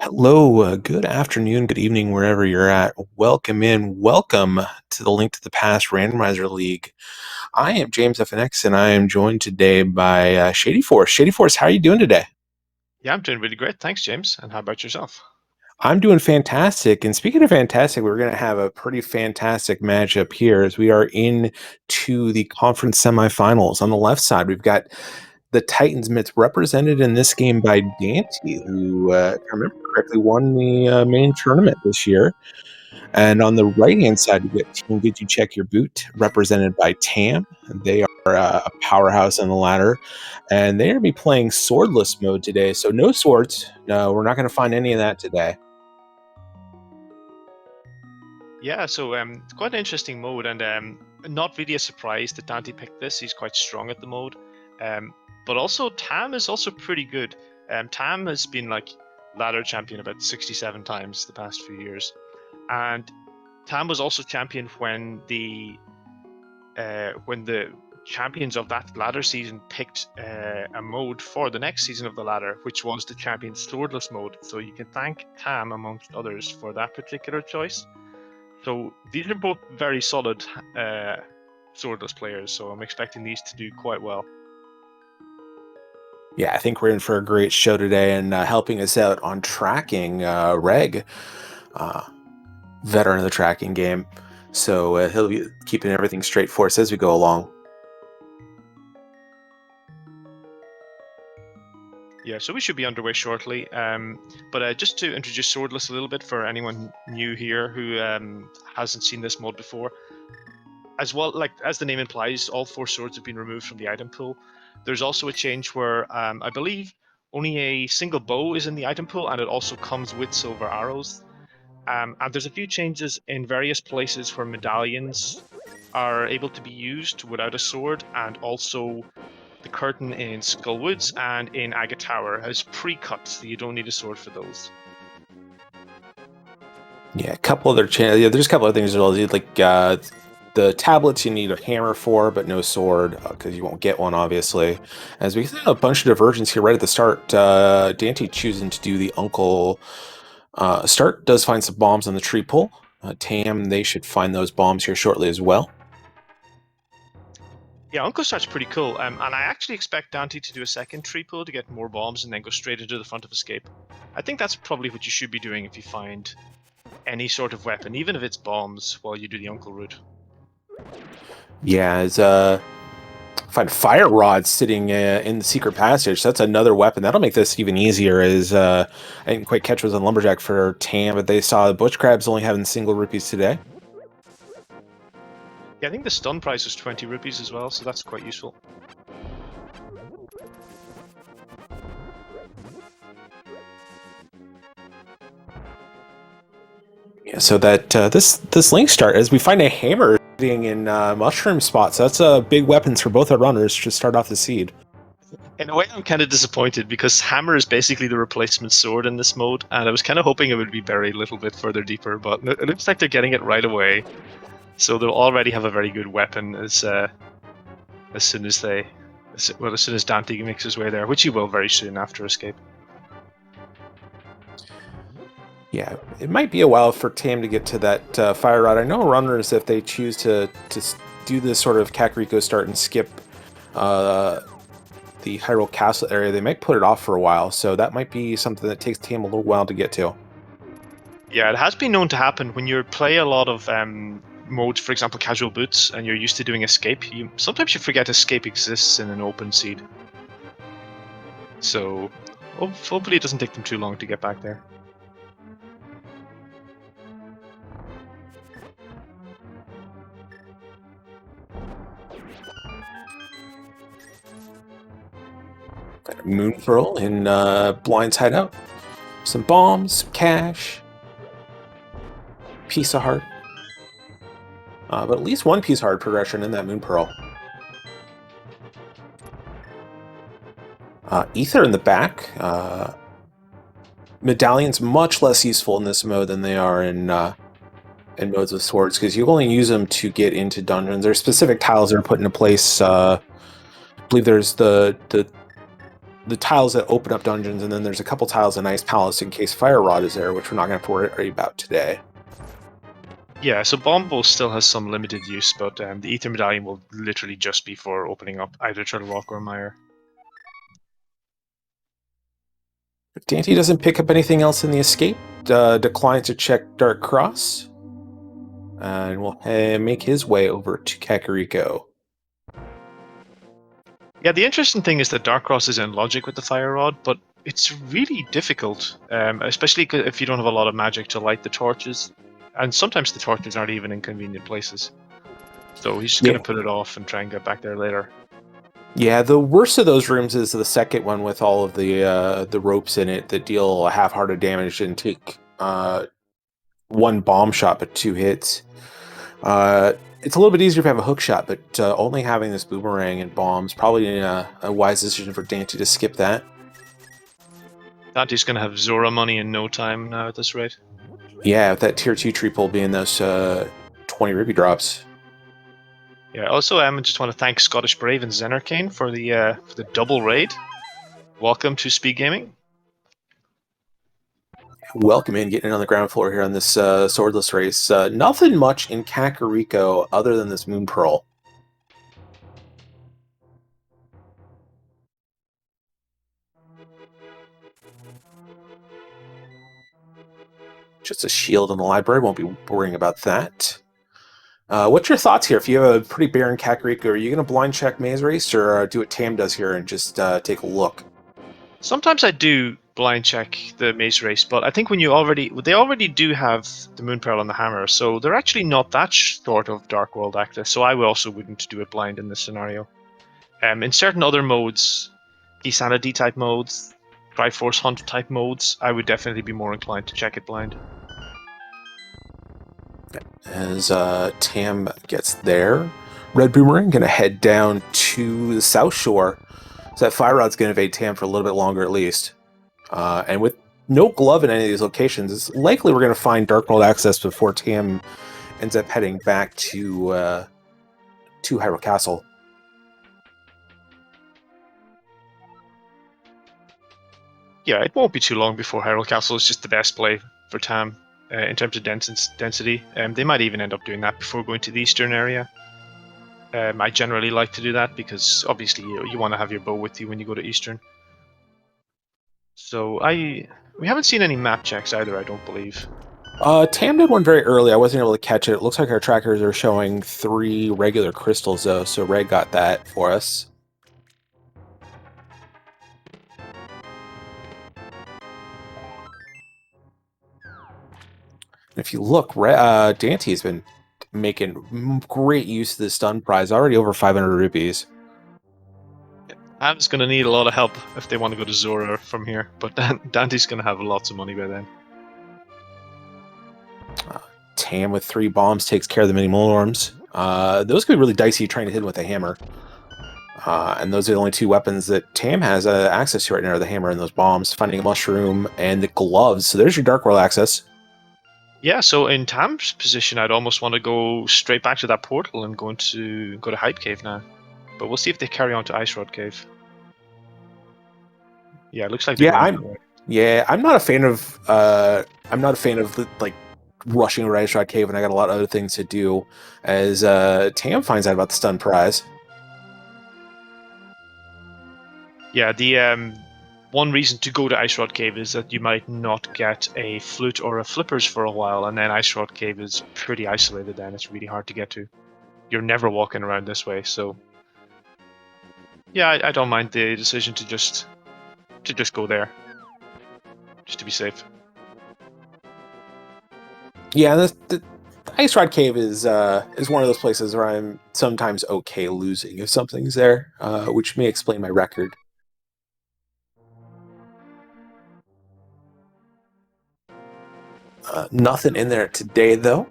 Hello, good afternoon, good evening, wherever you're at. Welcome to the Link to the Past Randomizer League. I am James FNX, and I am joined today by Shady Force. Shady Force, how are you doing today? Yeah, I'm doing really great. Thanks, James. And how about yourself? I'm doing fantastic. And speaking of fantastic, we're going to have a pretty fantastic matchup here as we are into the conference semifinals. On the left side, we've got the Titans Mitts represented in this game by Dante, who, if I remember correctly, won the main tournament this year. And on the right-hand side, we get Team Did You Check Your Boot, represented by Tam. They are a powerhouse on the ladder, and they're going to be playing swordless mode today. So no swords. No, we're not going to find any of that today. Yeah, so it's quite an interesting mode, and not really a surprise that Dante picked this. He's quite strong at the mode, but also Tam is also pretty good. Tam has been like ladder champion about 67 times the past few years, and Tam was also champion when the champions of that ladder season picked a mode for the next season of the ladder, which was the champion swordless mode. So you can thank Tam amongst others for that particular choice. So these are both very solid swordless players, so I'm expecting these to do quite well. Yeah, I think we're in for a great show today, and helping us out on tracking, Reg, uh, veteran of the tracking game. So he'll be keeping everything straight for us as we go along. Yeah, so we should be underway shortly. But just to introduce Swordless a little bit for anyone new here who hasn't seen this mod before, as well, like as the name implies, all four swords have been removed from the item pool. There's also a change where I believe only a single bow is in the item pool, and it also comes with silver arrows. And there's a few changes in various places where medallions are able to be used without a sword, and also the curtain in Skullwoods and in Agate Tower has pre-cut, so you don't need a sword for those. Yeah, a couple other yeah, there's a couple of things as well. Like the tablets, you need a hammer for, but no sword because you won't get one, obviously. As we have a bunch of divergence here right at the start, Dante choosing to do the Uncle start does find some bombs on the tree pole. Tam, they should find those bombs here shortly as well. Yeah, Uncle Start's pretty cool, and I actually expect Dante to do a second tree pull to get more bombs and then go straight into the front of escape. I think that's probably what you should be doing if you find any sort of weapon, even if it's bombs, while you do the Uncle route. Yeah, as find fire rods sitting in the secret passage. That's another weapon that'll make this even easier. As I didn't quite catch was on lumberjack for Tam, but they saw the butch crabs only having single rupees today. Yeah, I think the stun price was 20 rupees as well, so that's quite useful. Yeah, so that this link start as we find a hammer sitting in mushroom spots. So that's big weapons for both our runners to start off the seed. In a way, I'm kind of disappointed because hammer is basically the replacement sword in this mode, and I was kind of hoping it would be buried a little bit further deeper, but it looks like they're getting it right away. So they'll already have a very good weapon as soon as as soon as Dante makes his way there, which he will very soon after escape. Yeah, it might be a while for Tam to get to that fire rod. I know runners, if they choose to do this sort of Kakariko start and skip the Hyrule Castle area, they might put it off for a while. So that might be something that takes Tam a little while to get to. Yeah, it has been known to happen when you play a lot of modes, for example, casual boots, and you're used to doing escape. Sometimes you forget escape exists in an open seed. So hopefully it doesn't take them too long to get back there. Got a moon pearl in Blind's hideout. Some bombs, some cash, piece of heart. But at least one piece of heart progression in that moon pearl. Ether in the back. Medallions much less useful in this mode than they are in modes with swords, because you only use them to get into dungeons. There's specific tiles that are put into place. I believe there's the the tiles that open up dungeons, and then there's a couple tiles in Ice Palace in case Fire Rod is there, which we're not going to have to worry about today. Yeah, so Bombo still has some limited use, but the Ether Medallion will literally just be for opening up either Turtle Rock or Mire. If Dante doesn't pick up anything else in the escape, declines to check Dark Cross, and will make his way over to Kakariko. Yeah, the interesting thing is that Dark Cross is in logic with the Fire Rod, but it's really difficult, especially if you don't have a lot of magic to light the torches. And sometimes the torches aren't even in convenient places. So he's just going to put it off and try and get back there later. Yeah, the worst of those rooms is the second one with all of the ropes in it that deal half-hearted damage and take one bomb shot but 2 hits. It's a little bit easier if you have a hook shot, but only having this boomerang and bombs probably a wise decision for Dante to skip that. Dante's going to have Zora money in no time now at this rate. Yeah, with that tier 2 triple being those 20 rupee drops. Yeah, also I just want to thank Scottish Brave and Zenerkane for the double raid. Welcome to SpeedGaming. Welcome in, getting in on the ground floor here on this swordless race. Nothing much in Kakariko other than this Moon Pearl. Just a shield in the library, won't be worrying about that. What's your thoughts here? If you have a pretty barren Kakariko, are you going to blind check Maze Race, or do what Tam does here and just take a look? Sometimes I do blind check the Maze Race, but I think when they already do have the Moon Pearl and the Hammer, so they're actually not that short of Dark World access, so I also wouldn't do it blind in this scenario. In certain other modes, Insanity type modes, Triforce Hunt type modes, I would definitely be more inclined to check it blind. As Tam gets there, Red Boomerang going to head down to the South Shore. So that Fire Rod's going to evade Tam for a little bit longer at least. And with no glove in any of these locations, it's likely we're going to find Dark World access before Tam ends up heading back to Hyrule Castle. Yeah, it won't be too long before Hyrule Castle is just the best play for Tam in terms of density. They might even end up doing that before going to the eastern area. I generally like to do that because obviously you want to have your bow with you when you go to eastern. So we haven't seen any map checks either, I don't believe. Tam did one very early. I wasn't able to catch it. It looks like our trackers are showing 3 regular crystals, though, so Ray got that for us. If you look, Dante's been making great use of the stun prize, already over 500 rupees. Ham's going to need a lot of help if they want to go to Zora from here, but Dante's going to have lots of money by then. Tam with 3 bombs takes care of the mini Molorms. Those could be really dicey trying to hit him with a hammer. And those are the only 2 weapons that Tam has access to right now, are the hammer and those bombs. Finding a mushroom and the gloves. So there's your Dark World access. Yeah, so in Tam's position, I'd almost want to go straight back to that portal and go to Hype Cave now. But we'll see if they carry on to Ice Rod Cave. Yeah, it looks like they're going. I'm not a fan of like rushing to Ice Rod Cave when I got a lot of other things to do. As Tam finds out about the stun prize. Yeah, the one reason to go to Ice Rod Cave is that you might not get a flute or a flippers for a while, and then Ice Rod Cave is pretty isolated then. It's really hard to get to. You're never walking around this way, so... Yeah, I don't mind the decision to just go there. Just to be safe. Yeah, the Ice Rod Cave is one of those places where I'm sometimes okay losing if something's there, which may explain my record. Nothing in there today, though.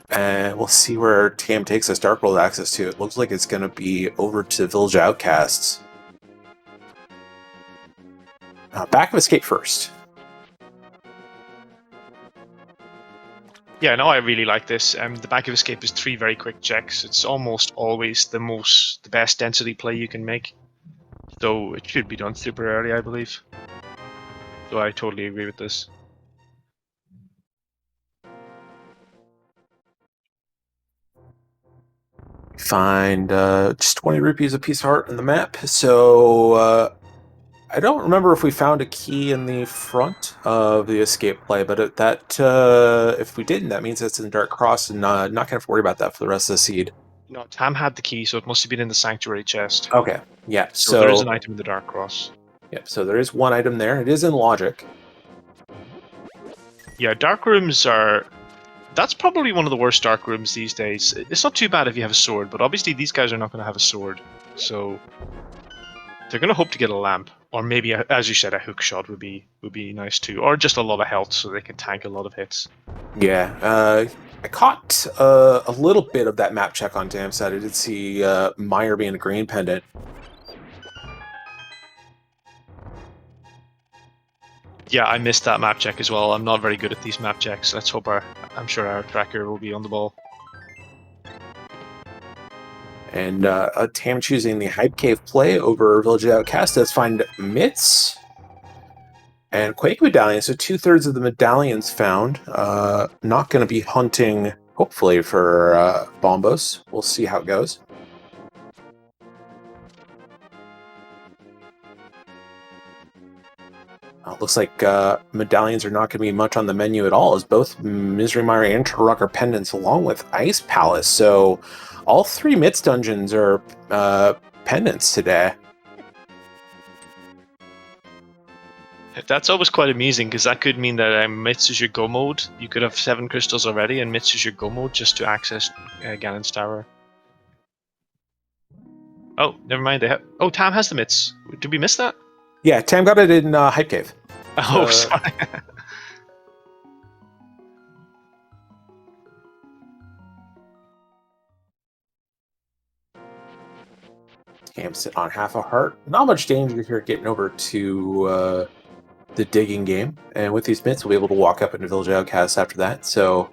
And we'll see where Tam takes us Dark World access to. It looks like it's going to be over to Village Outcasts. Back of Escape first. Yeah, no, I really like this. The Back of Escape is 3 very quick checks. It's almost always the best density play you can make. So it should be done super early, I believe. So I totally agree with this. Find just 20 rupees a piece of art on the map. So I don't remember if we found a key in the front of the escape play, but if we didn't, that means it's in Dark Cross, and not going to have to worry about that for the rest of the seed. No, Tam had the key, so it must have been in the sanctuary chest. Okay, yeah. So there is an item in the Dark Cross. Yeah, so there is one item there. It is in logic. Yeah, dark rooms are... That's probably one of the worst dark rooms these days. It's not too bad if you have a sword, but obviously these guys are not going to have a sword. So they're going to hope to get a lamp. Or maybe, as you said, a hook shot would be nice too. Or just a lot of health so they can tank a lot of hits. Yeah, I caught a little bit of that map check on Dam's side. I did see Meyer being a green pendant. Yeah, I missed that map check as well. I'm not very good at these map checks. Let's hope I'm sure our tracker will be on the ball. And Tam choosing the Hype Cave play over Village Outcast. Let's find Mitts and Quake medallions. So 2/3 of the medallions found. Not going to be hunting, hopefully, for Bombos. We'll see how it goes. Looks like medallions are not going to be much on the menu at all, as both Misery Mire and Turok are pendants along with Ice Palace. So all 3 Mitts dungeons are pendants today. That's always quite amusing, because that could mean that Mitts is your go mode. You could have 7 crystals already, and Mitts is your go mode just to access Ganon's Tower. Oh, never mind. Oh, Tam has the Mitts. Did we miss that? Yeah, Tam got it in Hype Cave. Oh, sorry. Tam sit on half a heart. Not much danger here getting over to the digging game. And with these mitts, we'll be able to walk up into Village Outcast after that. So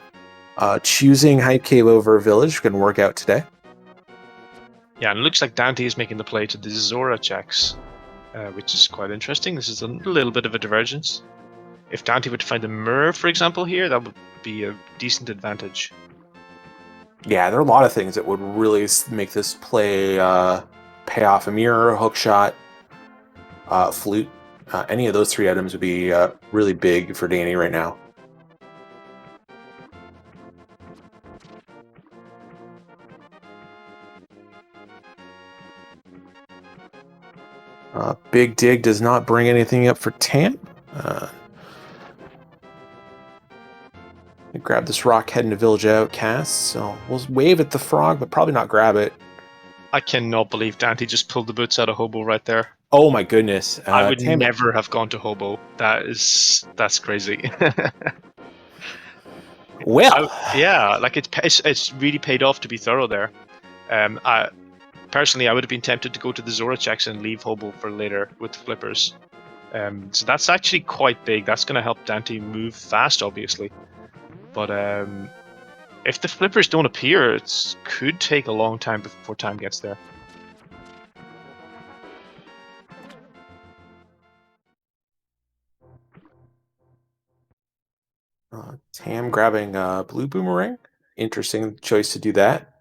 choosing Hype Cave over Village can work out today. Yeah, and it looks like Dante is making the play to the Zora checks, which is quite interesting. This is a little bit of a divergence. If Dante would find a mirror, for example, here, that would be a decent advantage. Yeah, there are a lot of things that would really make this play pay off. A mirror, hook shot, flute. Any of those 3 items would be really big for Danny right now. Big Dig does not bring anything up for Tam. Grab this rock heading to Village Outcast. So we'll wave at the frog, but probably not grab it. I cannot believe Dante just pulled the boots out of Hobo right there. Oh my goodness! I would never have gone to Hobo. That's crazy. Well, yeah, like it's really paid off to be thorough there. Personally, I would have been tempted to go to the Zora checks and leave Hobo for later with the flippers. So that's actually quite big. That's going to help Dante move fast, obviously. But if the flippers don't appear, it could take a long time before Tam gets there. Tam grabbing blue boomerang. Interesting choice to do that.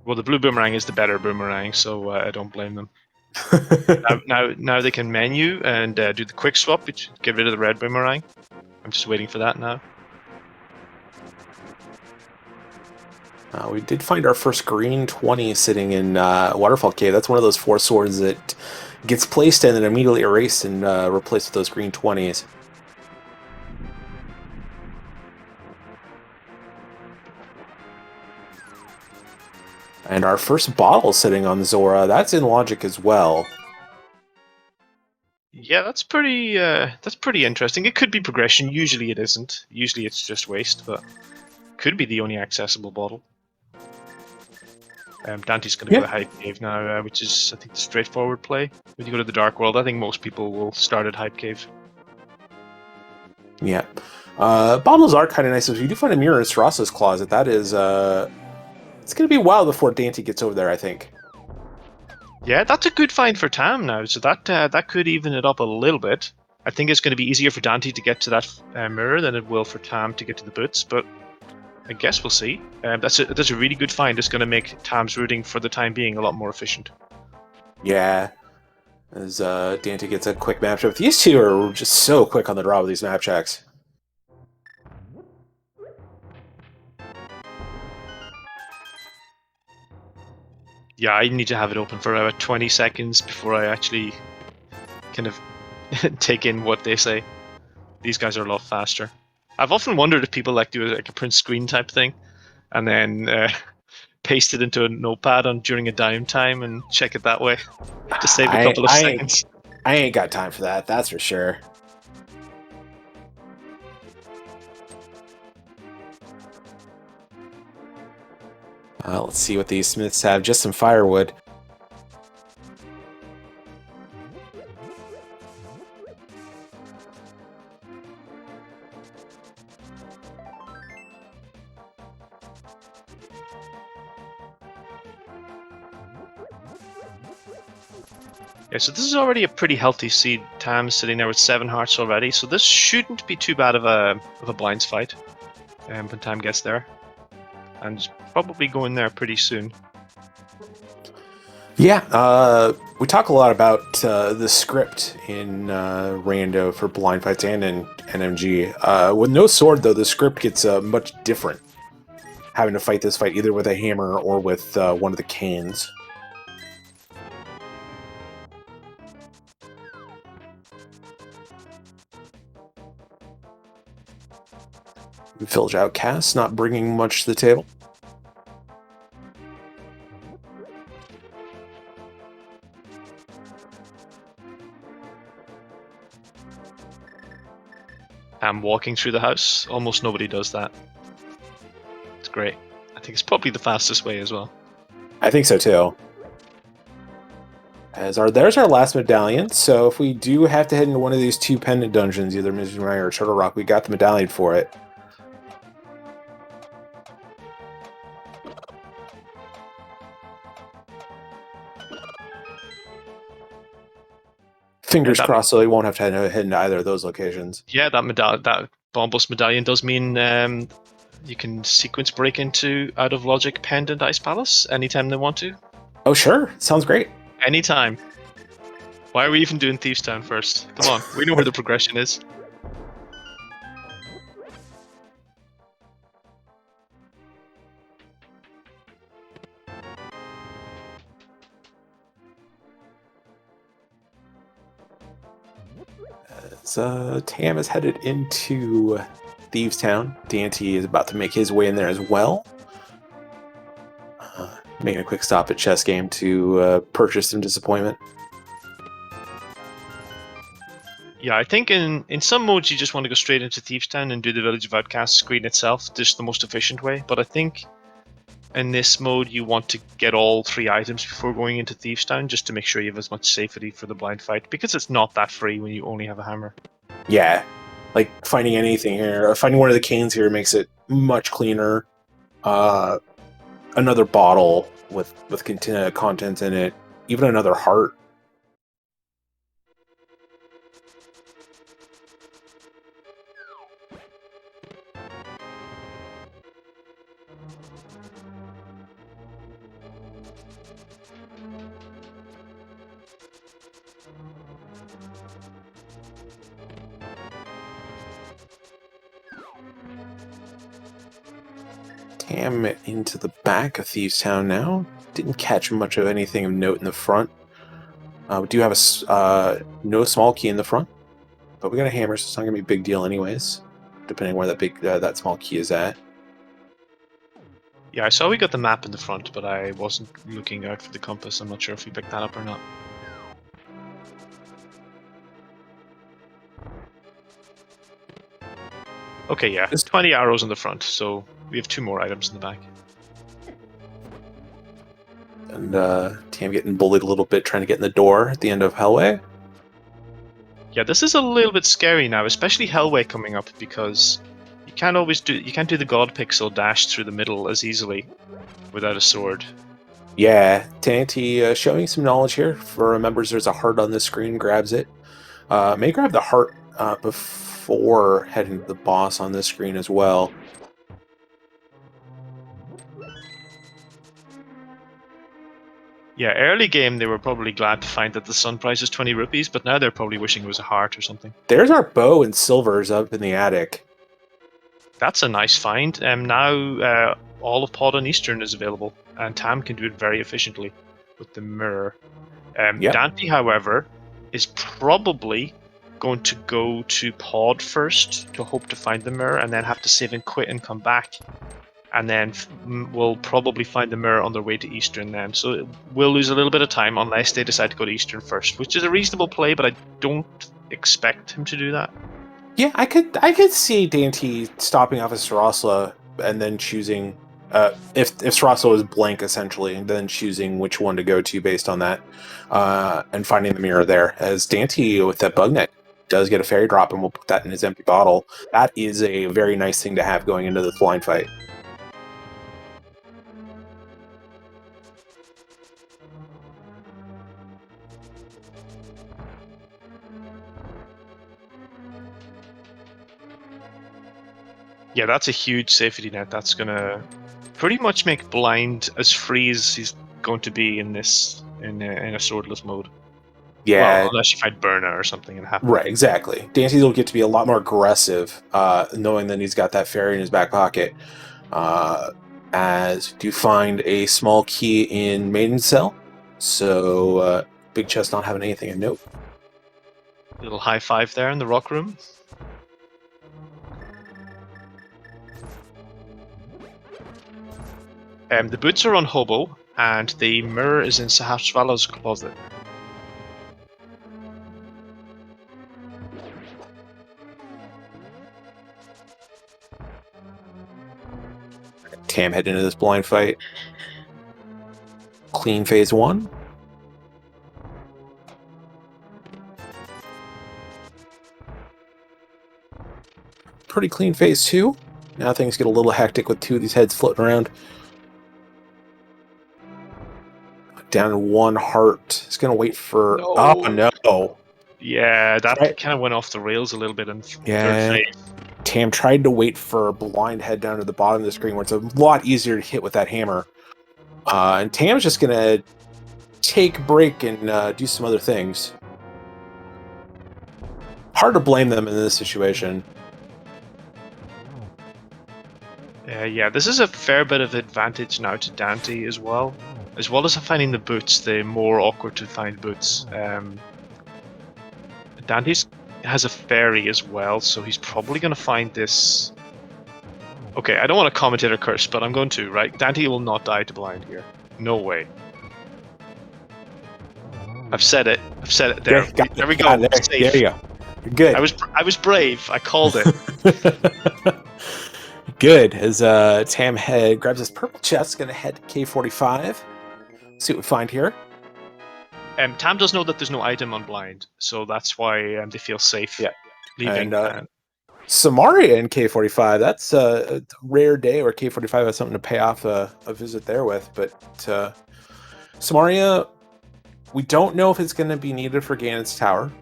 Well, the blue boomerang is the better boomerang, so I don't blame them. now they can menu and do the quick swap, which get rid of the red boomerang. I'm just waiting for that now. We did find our first green 20 sitting in Waterfall Cave. That's one of those 4 swords that gets placed and then immediately erased and replaced with those green 20s. And our first bottle sitting on Zora, that's in logic as well. Yeah, that's pretty interesting. It could be progression. Usually it isn't. Usually it's just waste, but could be the only accessible bottle. Dante's going to go to Hype Cave now, which is, I think, the straightforward play. When you go to the Dark World, I think most people will start at Hype Cave. Yeah. Bottles are kind of nice. If you do find a mirror in Sarasa's closet, that is... it's going to be a while before Dante gets over there, I think. Yeah, that's a good find for Tam now. So that could even it up a little bit. I think it's going to be easier for Dante to get to that mirror than it will for Tam to get to the boots, but I guess we'll see. That's a really good find. It's going to make Tam's routing for the time being a lot more efficient. Yeah, as Dante gets a quick map check. These two are just so quick on the draw with these map checks. Yeah, I need to have it open for about 20 seconds before I actually kind of take in what they say. These guys are a lot faster. I've often wondered if people like do like a print screen type thing, and then paste it into a notepad during a downtime and check it that way to save a couple of seconds. I ain't got time for that. That's for sure. Let's see what these smiths have. Just some firewood. Yeah, so this is already a pretty healthy seed. Tam's sitting there with 7 hearts already, so this shouldn't be too bad of a blinds fight when Tam gets there. And it's probably going there pretty soon. Yeah, we talk a lot about the script in Rando for blind fights and in NMG. With no sword, though, the script gets much different. Having to fight this fight either with a hammer or with one of the cans. Village Outcast not bringing much to the table. I'm walking through the house. Almost nobody does that. It's great. I think it's probably the fastest way as well. I think so too. There's our last medallion. So if we do have to head into one of these 2 pendant dungeons, either Mizunai or Turtle Rock, we got the medallion for it. Fingers crossed, so we won't have to head into either of those locations. Yeah, that Bombos medallion does mean you can sequence break into Out of Logic Pendant Ice Palace anytime they want to. Oh, sure. Sounds great. Anytime. Why are we even doing Thieves Town first? Come on, we know where the progression is. So Tam is headed into Thieves Town. Dante is about to make his way in there as well. Making a quick stop at Chess Game to purchase some disappointment. Yeah, I think in some modes you just want to go straight into Thieves Town and do the Village of Outcasts screen itself, just the most efficient way. But I think in this mode you want to get all 3 items before going into Thieves Town, just to make sure you have as much safety for the blind fight, because it's not that free when you only have a hammer. Yeah, like finding anything here, finding one of the canes here makes it much cleaner. Another bottle with contents in it, even another heart. Tam into the back of Thieves Town now. Didn't catch much of anything of note in the front. We do have no small key in the front, but we got a hammer, so it's not gonna be a big deal anyways, depending where that small key is at. Yeah, I saw we got the map in the front, but I wasn't looking out for the compass. I'm not sure if we picked that up or not. Okay, yeah, 20 arrows in the front, so we have 2 more items in the back. And Tam getting bullied a little bit, trying to get in the door at the end of Hellway. Yeah, this is a little bit scary now, especially Hellway coming up, because you can't do the God Pixel dash through the middle as easily without a sword. Yeah, Dante showing some knowledge here. For remembers there's a heart on the screen, grabs it. May grab the heart before heading to the boss on this screen as well. Yeah, early game they were probably glad to find that the sun price is 20 rupees, but now they're probably wishing it was a heart or something. There's our bow and silvers up in the attic. That's a nice find. Now all of Pod on Eastern is available, and Tam can do it very efficiently with the mirror. Yep. Dante, however, is probably going to go to Pod first to hope to find the mirror, and then have to save and quit and come back. And then we'll probably find the mirror on their way to Eastern then. So we'll lose a little bit of time unless they decide to go to Eastern first, which is a reasonable play, but I don't expect him to do that. Yeah, I could see Dante stopping off at Sarasla and then choosing if Sarasla is blank essentially, and then choosing which one to go to based on that, and finding the mirror there. As Dante with that bug net does get a fairy drop, and we'll put that in his empty bottle. That is a very nice thing to have going into the blind fight. Yeah, that's a huge safety net. That's gonna pretty much make Blind as free as he's going to be in this in a swordless mode. Yeah, Well, unless you fight Burna or something and happen. right, exactly. Dante will get to be a lot more aggressive, knowing that he's got that fairy in his back pocket. As do find a small key in Maiden Cell, so Big Chest not having anything of note. Little high five there in the rock room. The boots are on Hobo, and the mirror is in Sahasrala's closet. Tam head into this blind fight. Clean phase 1. Pretty clean phase 2. Now things get a little hectic with two of these heads floating around. Down to one heart. It's going to wait for... No. Oh, no. Yeah, that Right. kind of went off the rails a little bit in Yeah. third phase. Tam tried to wait for a blind head down to the bottom of the screen where it's a lot easier to hit with that hammer. And Tam's just going to take a break and do some other things. Hard to blame them in this situation. Yeah, this is a fair bit of advantage now to Dante as well. As well as finding the boots, the more awkward to find boots. Dante has a fairy as well, so he's probably going to find this... Okay, I don't want to commentator curse, but I'm going to, right? Dante will not die to blind here. No way. I've said it. I've said it. There. There we go. There you go. You're good. I was brave. I called it. Good. As Tam head grabs his purple chest, going to head to K45. See what we find here. Tam does know that there's no item on blind, so that's why they feel safe leaving. And Samaria in K45. That's a rare day where K45 has something to pay off a visit there with. But Samaria, we don't know if it's going to be needed for Ganon's Tower.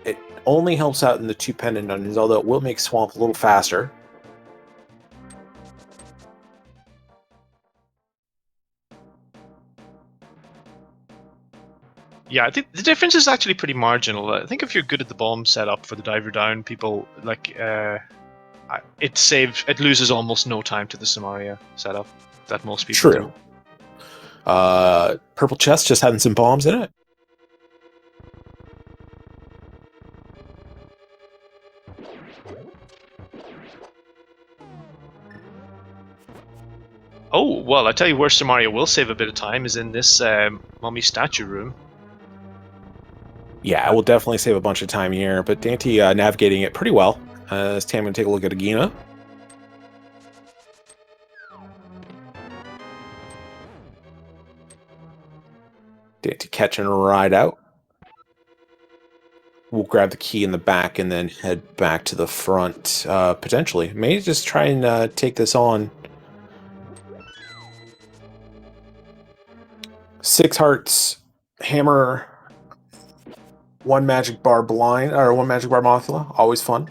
It only helps out in the 2 pendant dungeons, although it will make Swamp a little faster. Yeah, I think the difference is actually pretty marginal. I think if you're good at the bomb setup for the diver down, people like it loses almost no time to the Samaria setup that most people do. Purple chest just having some bombs in it. Oh, well, I tell you where Samaria will save a bit of time is in this mummy statue room. Yeah, I will definitely save a bunch of time here, but Dante navigating it pretty well. As Tam going to take a look at Agina. Dante catching a ride out. We'll grab the key in the back and then head back to the front, potentially. May just try and take this on. 6 hearts, hammer, 1 magic bar blind, or 1 magic bar Mothula. Always fun.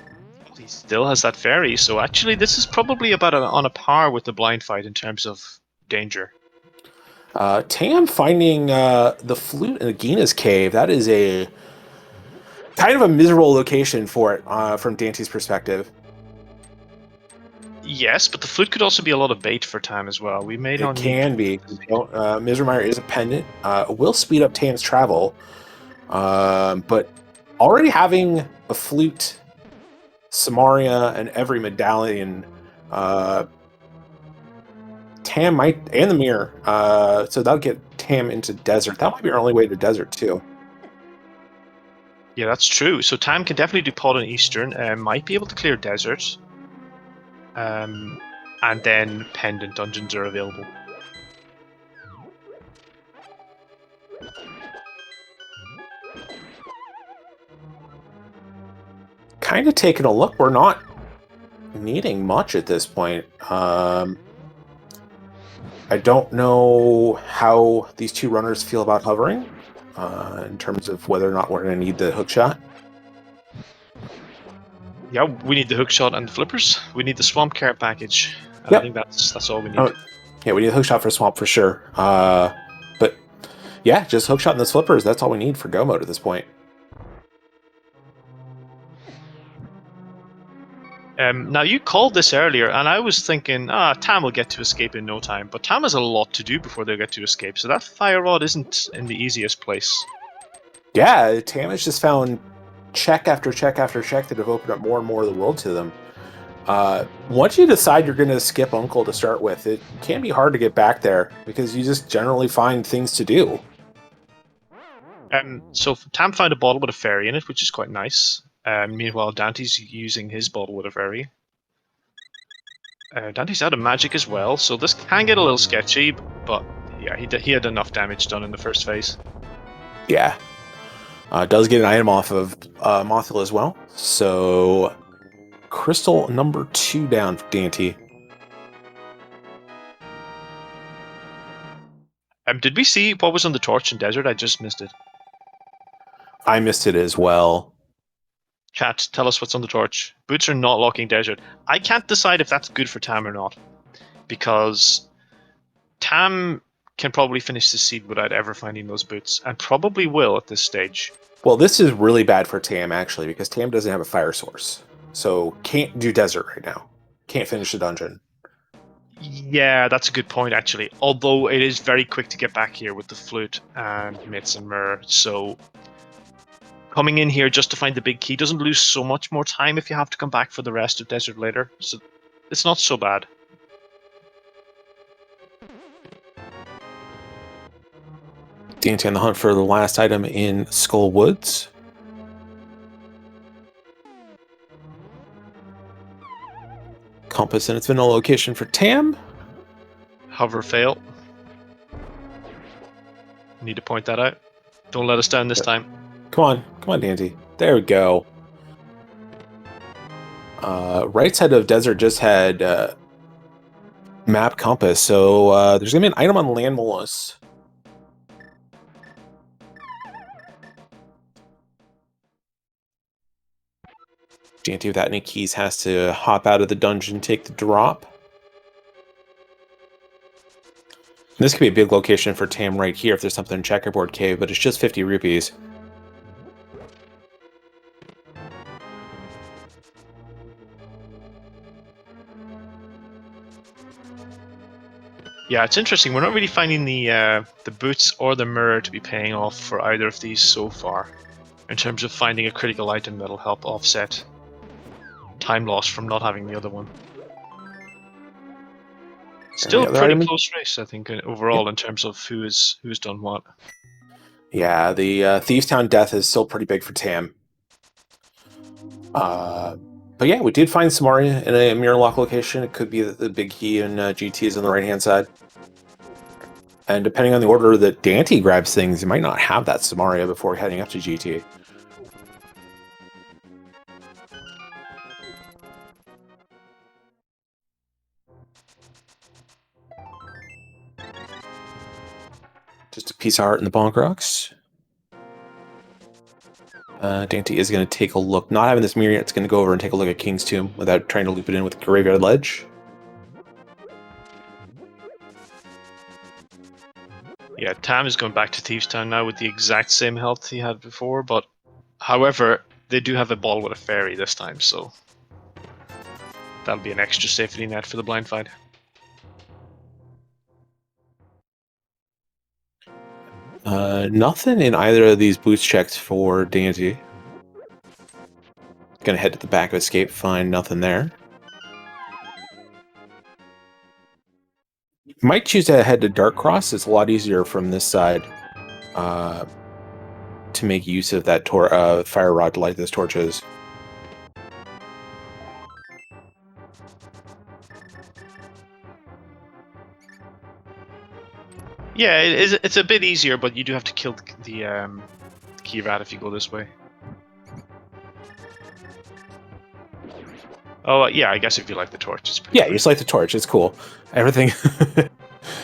He still has that fairy, so actually this is probably about on a par with the blind fight in terms of danger. Tam finding the flute in Agina's cave. That is a kind of a miserable location for it from Dante's perspective. Yes, but the flute could also be a lot of bait for Tam as well. We may It not need... can be. Misermeyer is a pendant. Will speed up Tam's travel. But already having a flute, Samaria, and every medallion, Tam might, and the mirror. So that'll get Tam into desert. That might be our only way to desert too. Yeah, that's true. So Tam can definitely do Pod and Eastern. Might be able to clear desert. And then pendant dungeons are available. Kind of taking a look. We're not needing much at this point. I don't know how these two runners feel about hovering in terms of whether or not we're going to need the hook shot. Yeah, we need the hook shot and the flippers. We need the swamp carrot package. And Yep. I think that's all we need. Oh, yeah, we need a hook shot for swamp for sure. But yeah, just hook shot and the flippers. That's all we need for go mode at this point. Now, you called this earlier, and I was thinking, Tam will get to escape in no time. But Tam has a lot to do before they get to escape, so that fire rod isn't in the easiest place. Yeah, Tam has just found check after check after check that have opened up more and more of the world to them. Once you decide you're going to skip Uncle to start with, it can be hard to get back there because you just generally find things to do. So Tam found a bottle with a fairy in it, which is quite nice. Meanwhile, Dante's using his bottle with a fairy. Dante's out of magic as well, so this can get a little sketchy, but yeah, he had enough damage done in the first phase. Yeah. Does get an item off of Mothula as well. So, crystal number 2 down for Dante. Did we see what was on the torch in desert? I just missed it. I missed it as well. Chat, tell us what's on the torch. Boots are not locking desert. I can't decide if that's good for Tam or not, because Tam can probably finish the seed without ever finding those boots, and probably will at this stage. Well, this is really bad for Tam, actually, because Tam doesn't have a fire source. So, can't do desert right now. Can't finish the dungeon. Yeah, that's a good point, actually. Although it is very quick to get back here with the flute and mitts and myrrh, so coming in here just to find the big key doesn't lose so much more time if you have to come back for the rest of desert later. So it's not so bad. Dante on the hunt for the last item in Skull Woods. Compass in its vanilla location for Tam. Hover fail. Need to point that out. Don't let us down this time. Come on, Dante. There we go. Right side of desert just had map compass, so there's gonna be an item on Land Molus. Dante without any keys has to hop out of the dungeon, take the drop. This could be a big location for Tam right here if there's something in Checkerboard Cave, but it's just 50 rupees. Yeah, it's interesting. We're not really finding the boots or the mirror to be paying off for either of these so far, in terms of finding a critical item that'll help offset time loss from not having the other one. Still a pretty close race, I think, overall, in terms of who's done what. Yeah, the Thieves Town death is still pretty big for Tam. But yeah, we did find Samaria in a mirror lock location. It could be that the big key in GT is on the right-hand side. And depending on the order that Dante grabs things, you might not have that Samaria before heading up to GT. Just a piece of art in the bonk rocks. Dante is going to take a look. Not having this mirror yet, it's going to go over and take a look at King's Tomb without trying to loop it in with Graveyard Ledge. Yeah, Tam is going back to Thieves Town now with the exact same health he had before, but however, they do have a ball with a fairy this time, so that'll be an extra safety net for the blind fight. Nothing in either of these boost checks for Dante. Gonna head to the back of Escape, find nothing there. Might choose to head to Dark Cross. It's a lot easier from this side to make use of that fire rod to light those torches. Yeah, it's a bit easier, but you do have to kill the key rat if you go this way. Oh, yeah, I guess if you like the torch, it's pretty Yeah, you just light the torch. It's cool. Everything.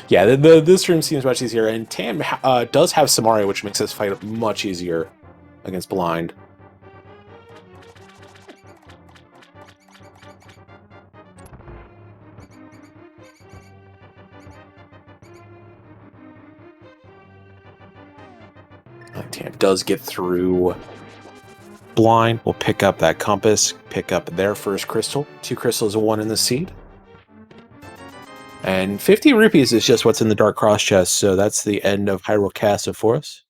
Yeah, this room seems much easier, and Tam does have Samari, which makes this fight much easier against Blind. Tam does get through Blind. We'll pick up that compass, pick up their first crystal. 2 crystals and 1 in the seed. And 50 rupees is just what's in the Dark Cross chest, so that's the end of Hyrule Castle for us.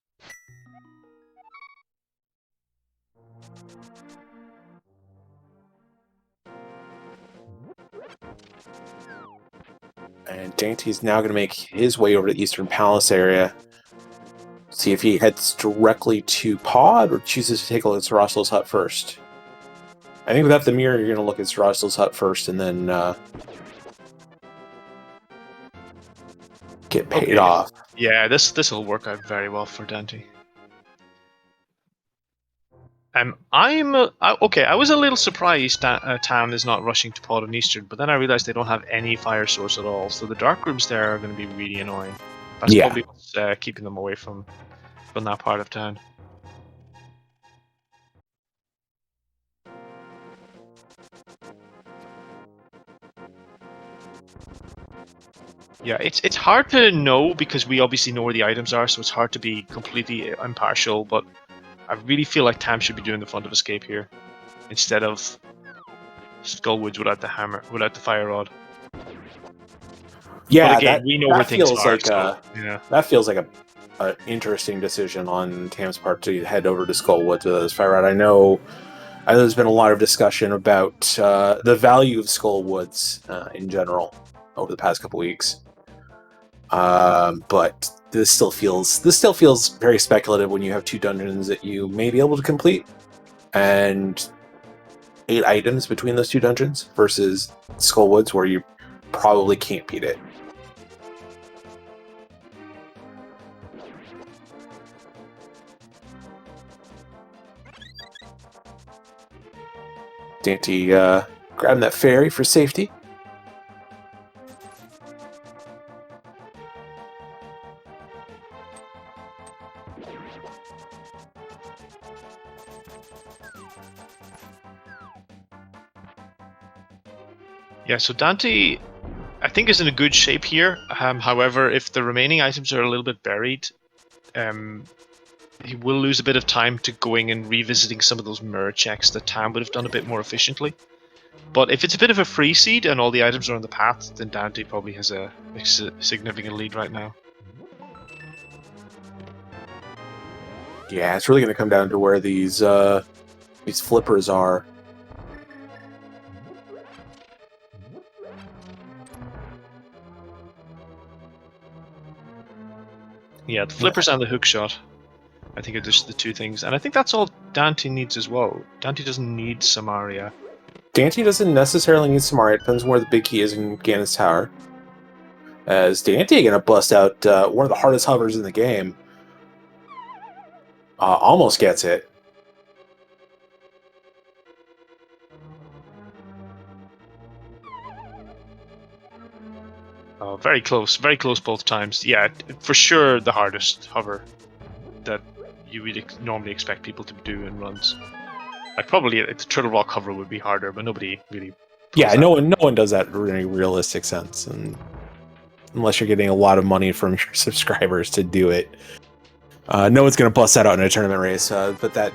And Dante's now going to make his way over to the Eastern Palace area. See if he heads directly to Pod or chooses to take a look at Saraslo's hut first. I think without the mirror, you're going to look at Saraslo's hut first and then get paid off. Yeah, this will work out very well for Dante. Okay. I was a little surprised that Tam is not rushing to Pod and Eastern, but then I realized they don't have any fire source at all, so the dark rooms there are going to be really annoying. That's probably what's keeping them away from that part of town. Yeah, it's hard to know because we obviously know where the items are, so it's hard to be completely impartial, but I really feel like Tam should be doing the front of Escape here instead of Skullwoods without the hammer, without the fire rod. Yeah, but again, we know where things are. That feels like an interesting decision on Tam's part to head over to Skullwoods with his fire rod. I know there's been a lot of discussion about the value of Skullwoods in general over the past couple weeks. But this still feels very speculative when you have 2 dungeons that you may be able to complete and 8 items between those 2 dungeons versus Skullwoods where you probably can't beat it. Dante grabbing that fairy for safety. Yeah, so Dante, I think, is in a good shape here. However, if the remaining items are a little bit buried, he will lose a bit of time to going and revisiting some of those mirror checks that Tam would have done a bit more efficiently. But if it's a bit of a free seed and all the items are on the path, then Dante probably has a significant lead right now. Yeah, it's really going to come down to where these flippers are. Yeah, the flippers and the hook shot, I think, are just the 2 things. And I think that's all Dante needs as well. Dante doesn't need Samaria. Dante doesn't necessarily need Samaria. It depends on where the big key is in Ganon's Tower. As Dante going to bust out one of the hardest hovers in the game. Almost gets it. Oh, very close both times. Yeah, for sure the hardest hover that you would normally expect people to do in runs. Like probably the Turtle Rock hover would be harder, but nobody really. Yeah, no one does that in any realistic sense, and unless you're getting a lot of money from your subscribers to do it, no one's going to bust that out in a tournament race. But that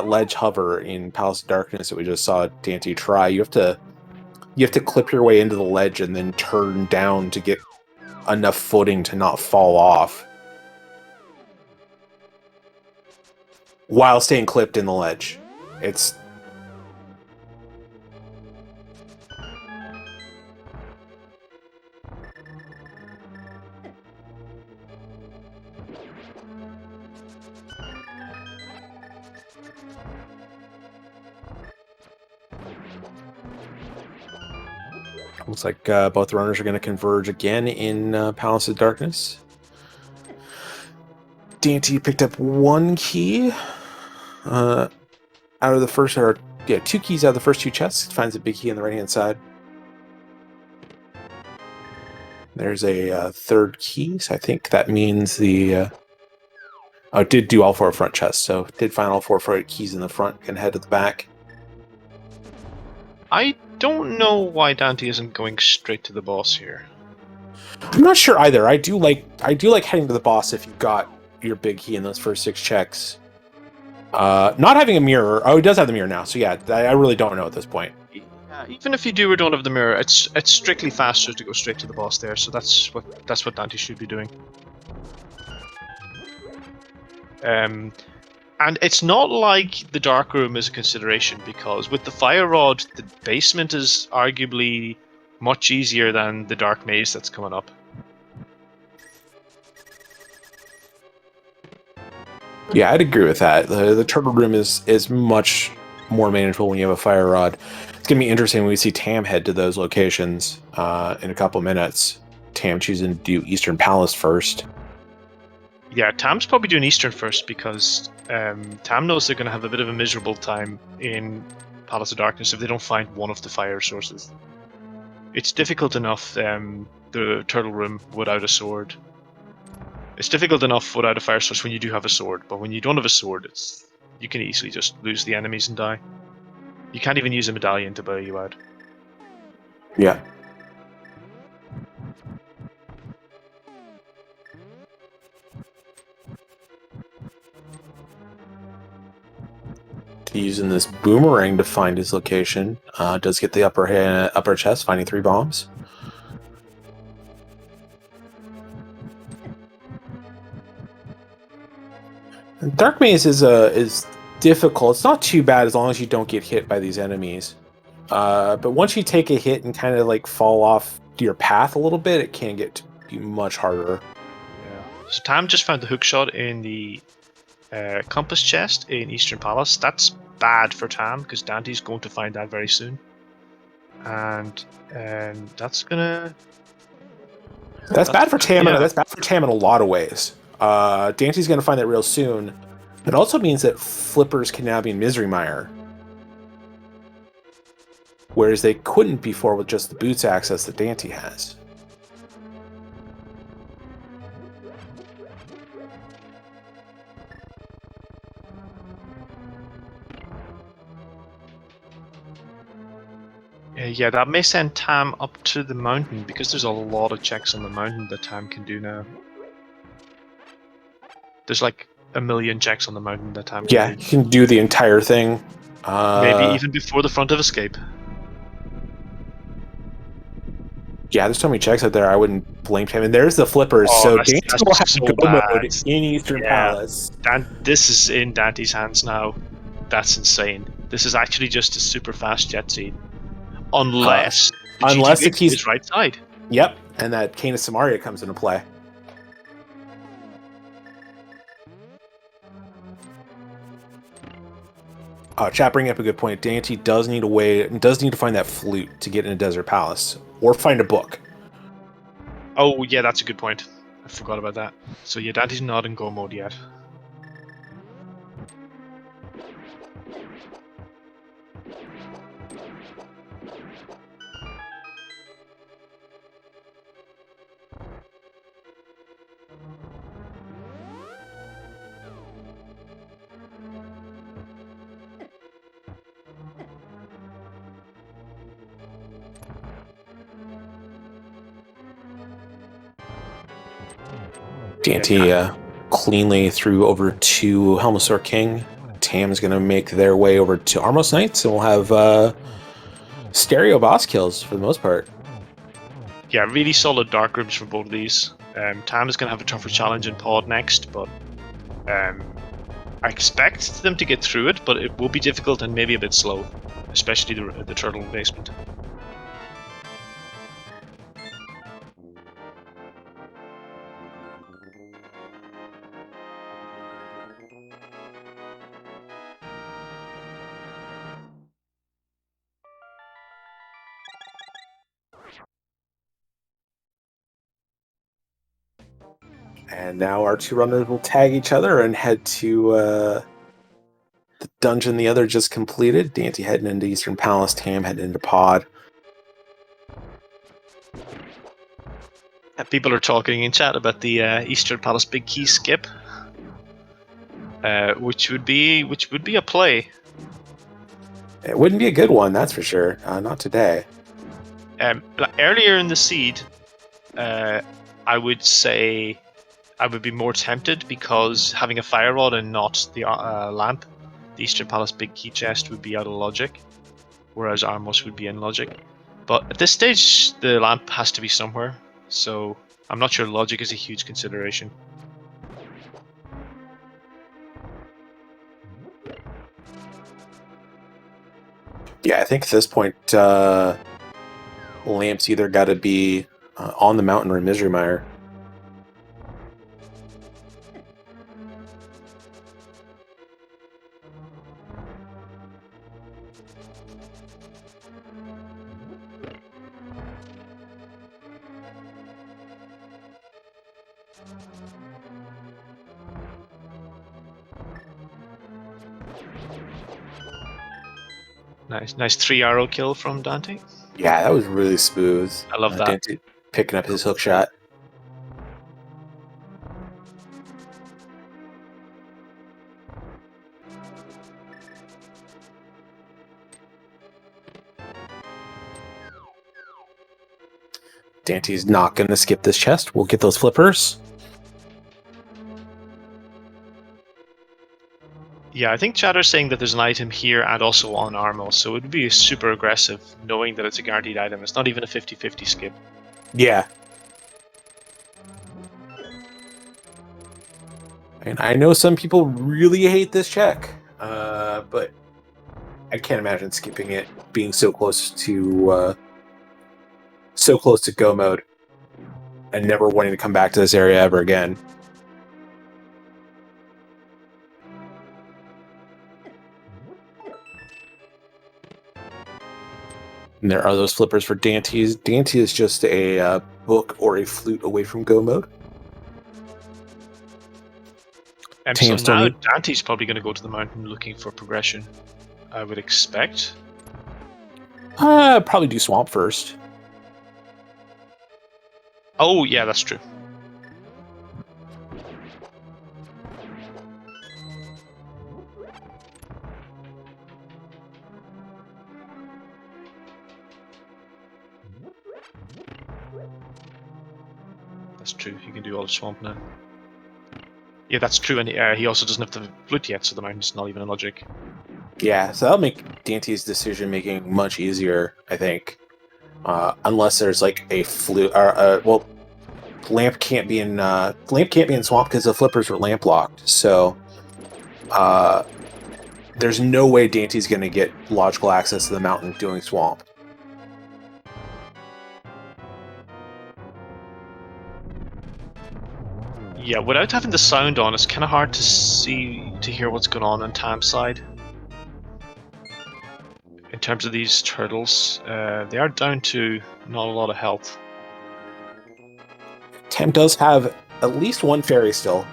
ledge hover in Palace of Darkness that we just saw Dante try, you have to clip your way into the ledge and then turn down to get enough footing to not fall off while staying clipped in the ledge. It's looks like both runners are going to converge again in Palace of Darkness. Dante picked up one key out of the first, or yeah, 2 keys out of the first 2 chests. Finds a big key on the right-hand side. There's a 3rd key, so I think that means the... oh, it did do all 4 front chests, so did find all 4 keys in the front and head to the back. I don't know why Dante isn't going straight to the boss here. I'm not sure either. I do like heading to the boss if you've got your big key in those first 6 checks. Not having a mirror. Oh, it does have the mirror now, so yeah, I really don't know at this point. Yeah, even if you do or don't have the mirror, it's strictly faster to go straight to the boss there. So that's what Dante should be doing. And it's not like the dark room is a consideration, because with the fire rod, the basement is arguably much easier than the dark maze that's coming up. Yeah, I'd agree with that. The turtle room is much more manageable when you have a fire rod. It's gonna be interesting when we see Tam head to those locations in a couple minutes. Tam choosing to do Eastern Palace first. Yeah, Tam's probably doing Eastern first because Tam knows they're going to have a bit of a miserable time in Palace of Darkness if they don't find one of the fire sources. It's difficult enough, the turtle room without a sword. It's difficult enough without a fire source when you do have a sword, but when you don't have a sword, you can easily just lose the enemies and die. You can't even use a medallion to bail you out. Yeah. Using this boomerang to find his location. Does get the upper chest, finding 3 bombs. Dark Maze is difficult. It's not too bad as long as you don't get hit by these enemies. But once you take a hit and kind of like fall off your path a little bit, it can get to be much harder. Yeah. So Tam just found the hook shot in the compass chest in Eastern Palace. That's bad for Tam because Dante's going to find that very soon, and that's gonna. That's bad for Tam. Yeah. That's bad for Tam in a lot of ways. Dante's going to find that real soon. It also means that flippers can now be in Misery Mire, whereas they couldn't before with just the boots access that Dante has. Yeah, that may send Tam up to the mountain because there's a lot of checks on the mountain that Tam can do now. There's like a million checks on the mountain that Tam can do. Yeah, you can do the entire thing. Maybe even before the front of escape. Yeah, there's so many checks out there, I wouldn't blame him. And there's the flippers, so Dante will have to go mode in Eastern Palace. This is in Dante's hands now. That's insane. This is actually just a super fast jet scene. Unless the key is right side. Yep, and that Cane of Samaria comes into play. Chat bringing up a good point. Dante does need to find that flute to get in a Desert Palace, or find a book. Oh yeah, that's a good point. I forgot about that. So yeah, Dante's not in go mode yet. Dante cleanly threw over to Helmosaur King. Tam's going to make their way over to Armos Knights, and we'll have stereo boss kills for the most part. Yeah, really solid dark rooms for both of these. Tam is going to have a tougher challenge in Pod next, but I expect them to get through it, but it will be difficult and maybe a bit slow, especially the turtle basement. And now our two runners will tag each other and head to the dungeon the other just completed. Dante heading into Eastern Palace, Tam heading into Pod. People are talking in chat about the Eastern Palace Big Key skip, which would be a play. It wouldn't be a good one, that's for sure. Not today. Earlier in the seed, I would say I would be more tempted because having a fire rod and not the lamp, the Eastern Palace Big Key chest would be out of logic, whereas Armos would be in logic. But at this stage, the lamp has to be somewhere, so I'm not sure logic is a huge consideration. Yeah, I think at this point, Lamp's either got to be on the mountain or in Misery Mire. Nice 3-arrow kill from Dante. Yeah, that was really smooth. I love that. Dante picking up his hook shot. Dante's not going to skip this chest. We'll get those flippers. Yeah, I think chatter's saying that there's an item here and also on Armos, so it would be super aggressive knowing that it's a guaranteed item. It's not even a 50-50 skip. Yeah. And I know some people really hate this check, but I can't imagine skipping it being so close to go mode and never wanting to come back to this area ever again. And there are those flippers for Dante's. Dante is just a book or a flute away from go mode. So now Dante's probably going to go to the mountain looking for progression, I would expect. Probably do Swamp first. Oh, yeah, that's true. That's true. He can do all the swamp now. Yeah, that's true. And he also doesn't have the flute yet, so the mountain's not even a logic. Yeah, so that'll make Dante's decision making much easier, I think. Unless there's like a flute, or well, lamp can't be in swamp because the flippers were lamp locked. So, there's no way Dante's going to get logical access to the mountain doing swamp. Yeah, without having the sound on, it's kind of hard to hear what's going on Tam's side. In terms of these turtles, they are down to not a lot of health. Tam does have at least one fairy still.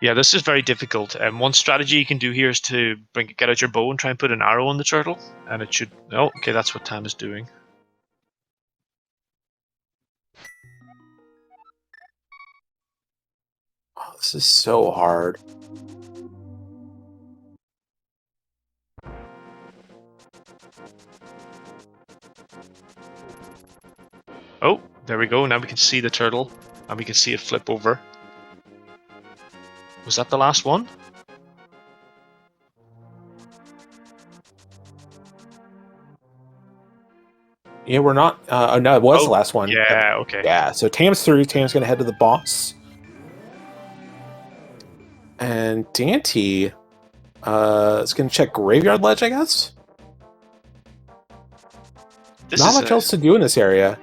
Yeah, this is very difficult. One strategy you can do here is to get out your bow and try and put an arrow on the turtle, and it should. Oh, okay, that's what Tam is doing. Oh, this is so hard. Oh, there we go. Now we can see the turtle. and we can see it flip over. Was that the last one? Yeah, we're not. No, it was the last one. Yeah, okay. Yeah, so Tam's through. Tam's going to head to the boss. And Dante is going to check Graveyard Ledge, I guess? Not much else to do in this area.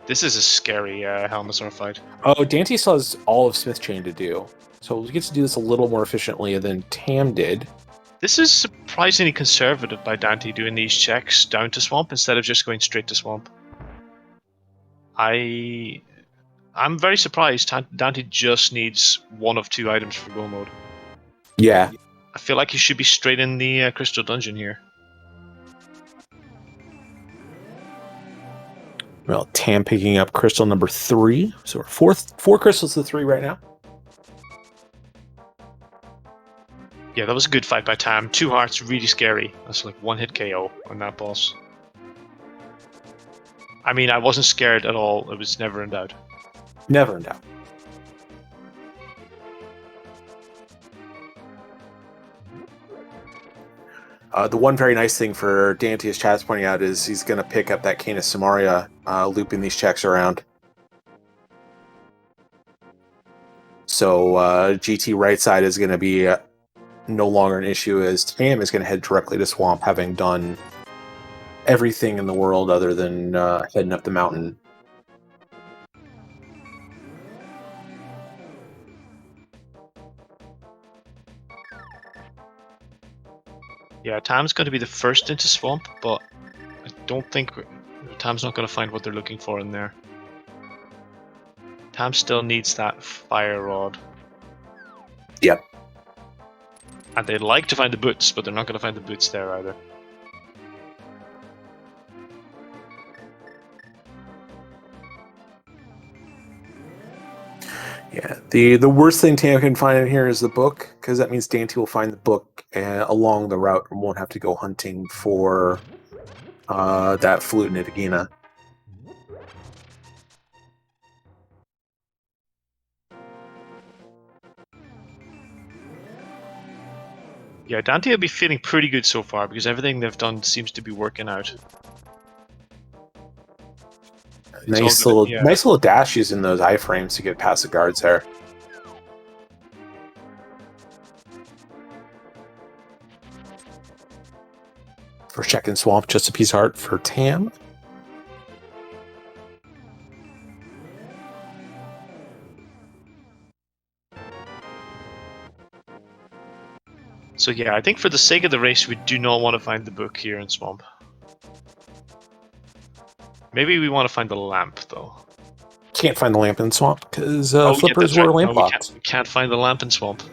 This is a scary Helmasaur fight. Oh, Dante still has all of Smith Chain to do. So we get to do this a little more efficiently than Tam did. This is surprisingly conservative by Dante doing these checks down to Swamp instead of just going straight to Swamp. I'm very surprised Dante just needs one of two items for Go Mode. Yeah. I feel like he should be straight in the Crystal Dungeon here. Well, Tam picking up crystal number 3. So we're four crystals to 3 right now. Yeah, that was a good fight by Tam. 2 hearts, really scary. That's like 1-hit KO on that boss. I mean, I wasn't scared at all. It was never in doubt. Never in doubt. The one very nice thing for Dante, as Chad's pointing out, is he's going to pick up that Canis Samaria, looping these checks around. So GT right side is going to be no longer an issue, as Tam is going to head directly to Swamp, having done everything in the world other than heading up the mountain. Yeah, Tam's going to be the first into Swamp, but I don't think Tam's not going to find what they're looking for in there. Tam still needs that Fire Rod. Yep. And they'd like to find the boots, but they're not going to find the boots there either. Yeah, the worst thing Tam can find in here is the book, because that means Dante will find the book along the route and won't have to go hunting for that flute in Itagina. Yeah, Dante will be feeling pretty good so far because everything they've done seems to be working out. Nice little dash using those iframes to get past the guards there. For checking Swamp, just a piece of heart for Tam. So yeah, I think for the sake of the race, we do not want to find the book here in Swamp. Maybe we want to find the lamp, though. Can't find the lamp in Swamp, because flippers were lamp locked. We can't find the lamp in Swamp.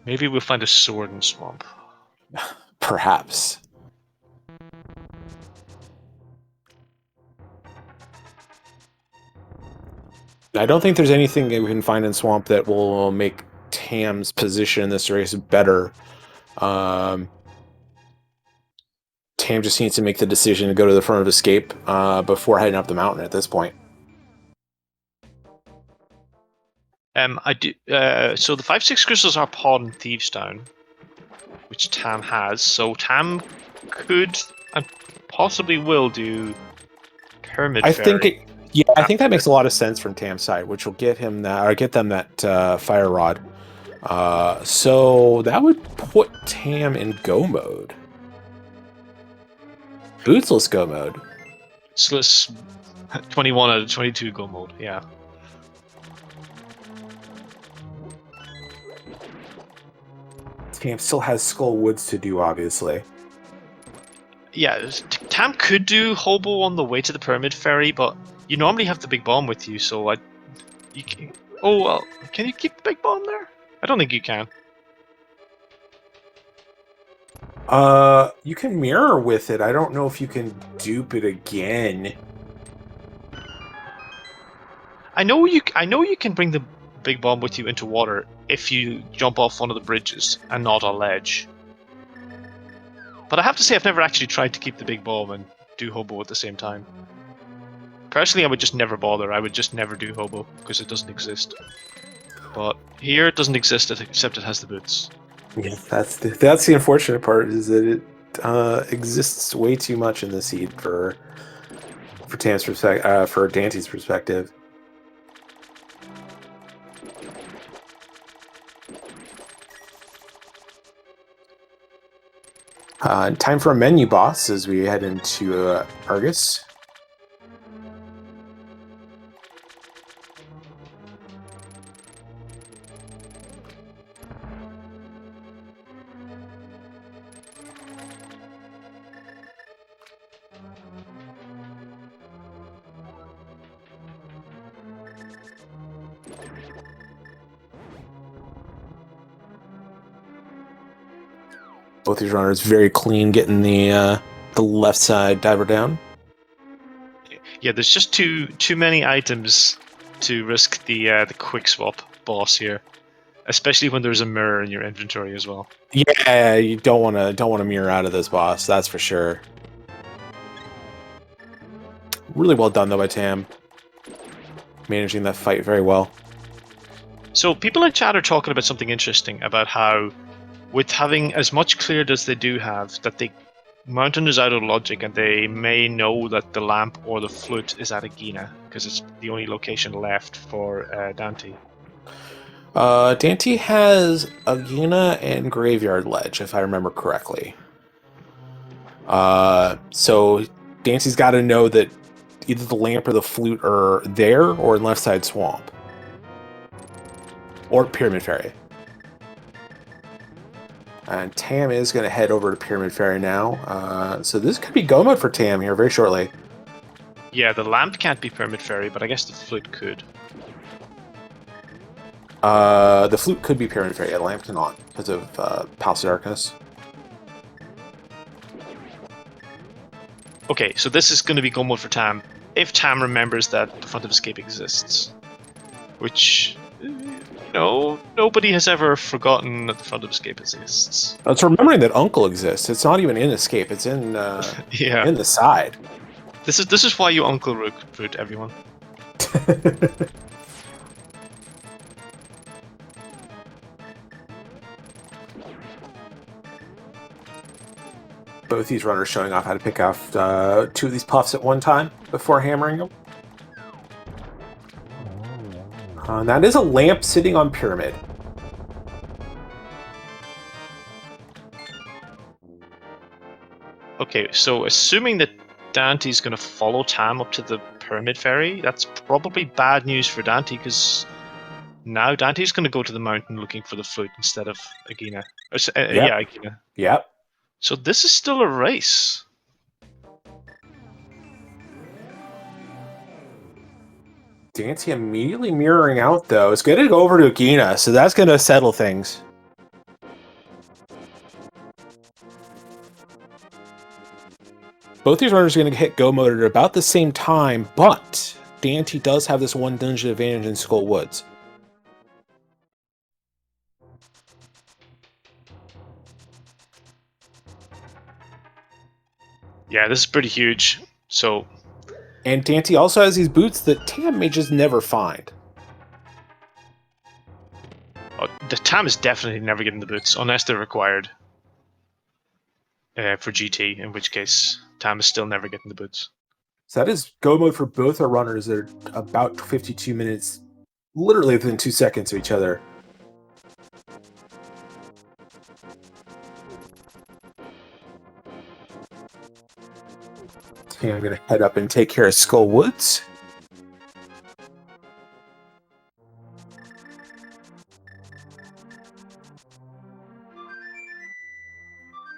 Maybe we'll find a sword in Swamp. Perhaps. I don't think there's anything that we can find in Swamp that will make Tam's position in this race better. Tam just needs to make the decision to go to the front of Escape before heading up the mountain at this point. I do. So the 5-6 crystals are Pawn and Thieves Down, which Tam has. So Tam could and possibly will do Pyramid Fairy. I think that makes a lot of sense from Tam's side, which will get him that, or get them that Fire Rod. So that would put Tam in Go mode. Bootsless Go mode. Bootsless 21 out of 22 Go mode, yeah. Tam still has Skull Woods to do, obviously. Yeah, Tam could do Hobo on the way to the Pyramid Ferry, but you normally have the big bomb with you, so can you keep the big bomb there? I don't think you can. You can mirror with it. I don't know if you can dupe it again. I know you can bring the big bomb with you into water if you jump off one of the bridges and not a ledge. But I have to say I've never actually tried to keep the big bomb and do Hobo at the same time. Personally, I would just never bother. I would just never do hobo because it doesn't exist. But here it doesn't exist except it has the boots. Yeah, that's the unfortunate part, is that it exists way too much in the seed for Tam's perspective, for Dante's perspective. Time for a menu boss as we head into Argus. Both these runners very clean, getting the left side diver down. Yeah, there's just too many items to risk the quick swap boss here, especially when there's a mirror in your inventory as well. Yeah, you don't want to mirror out of this boss. That's for sure. Really well done though by Tam, managing that fight very well. So people in chat are talking about something interesting about how, with having as much cleared as they do have, that the mountain is out of logic and they may know that the lamp or the flute is at Agina because it's the only location left for Dante. Dante has Agina and Graveyard Ledge, if I remember correctly. So Dante's got to know that either the lamp or the flute are there or in Left Side Swamp. Or Pyramid Ferry. And Tam is going to head over to Pyramid Ferry now. So this could be go mode for Tam here very shortly. Yeah, the lamp can't be Pyramid Ferry, but I guess the flute could. The flute could be Pyramid Ferry. Yeah, the lamp cannot because of Palace of Darkness. Okay, so this is going to be go mode for Tam. If Tam remembers that the Front of Escape exists. Which, nobody has ever forgotten that the Front of Escape exists. It's remembering that Uncle exists. It's not even in Escape. It's in yeah. in the side. This is why you Uncle Root, everyone. Both these runners showing off how to pick off 2 of these puffs at one time before hammering them. That is a lamp sitting on Pyramid. Okay, so assuming that Dante's going to follow Tam up to the Pyramid Ferry, that's probably bad news for Dante, because now Dante's going to go to the mountain looking for the flute instead of Agina. Yeah, Agina. Yep. So this is still a race. Dante immediately mirroring out, though. It's going to go over to Agina, so that's going to settle things. Both these runners are going to hit go mode at about the same time, but Dante does have this one dungeon advantage in Skull Woods. Yeah, this is pretty huge. So, and Dante also has these boots that Tam may just never find. The Tam is definitely never getting the boots unless they're required for GT, in which case Tam is still never getting the boots. So that is go mode for both our runners. They're about 52 minutes, literally within 2 seconds of each other. Okay, I'm going to head up and take care of Skull Woods.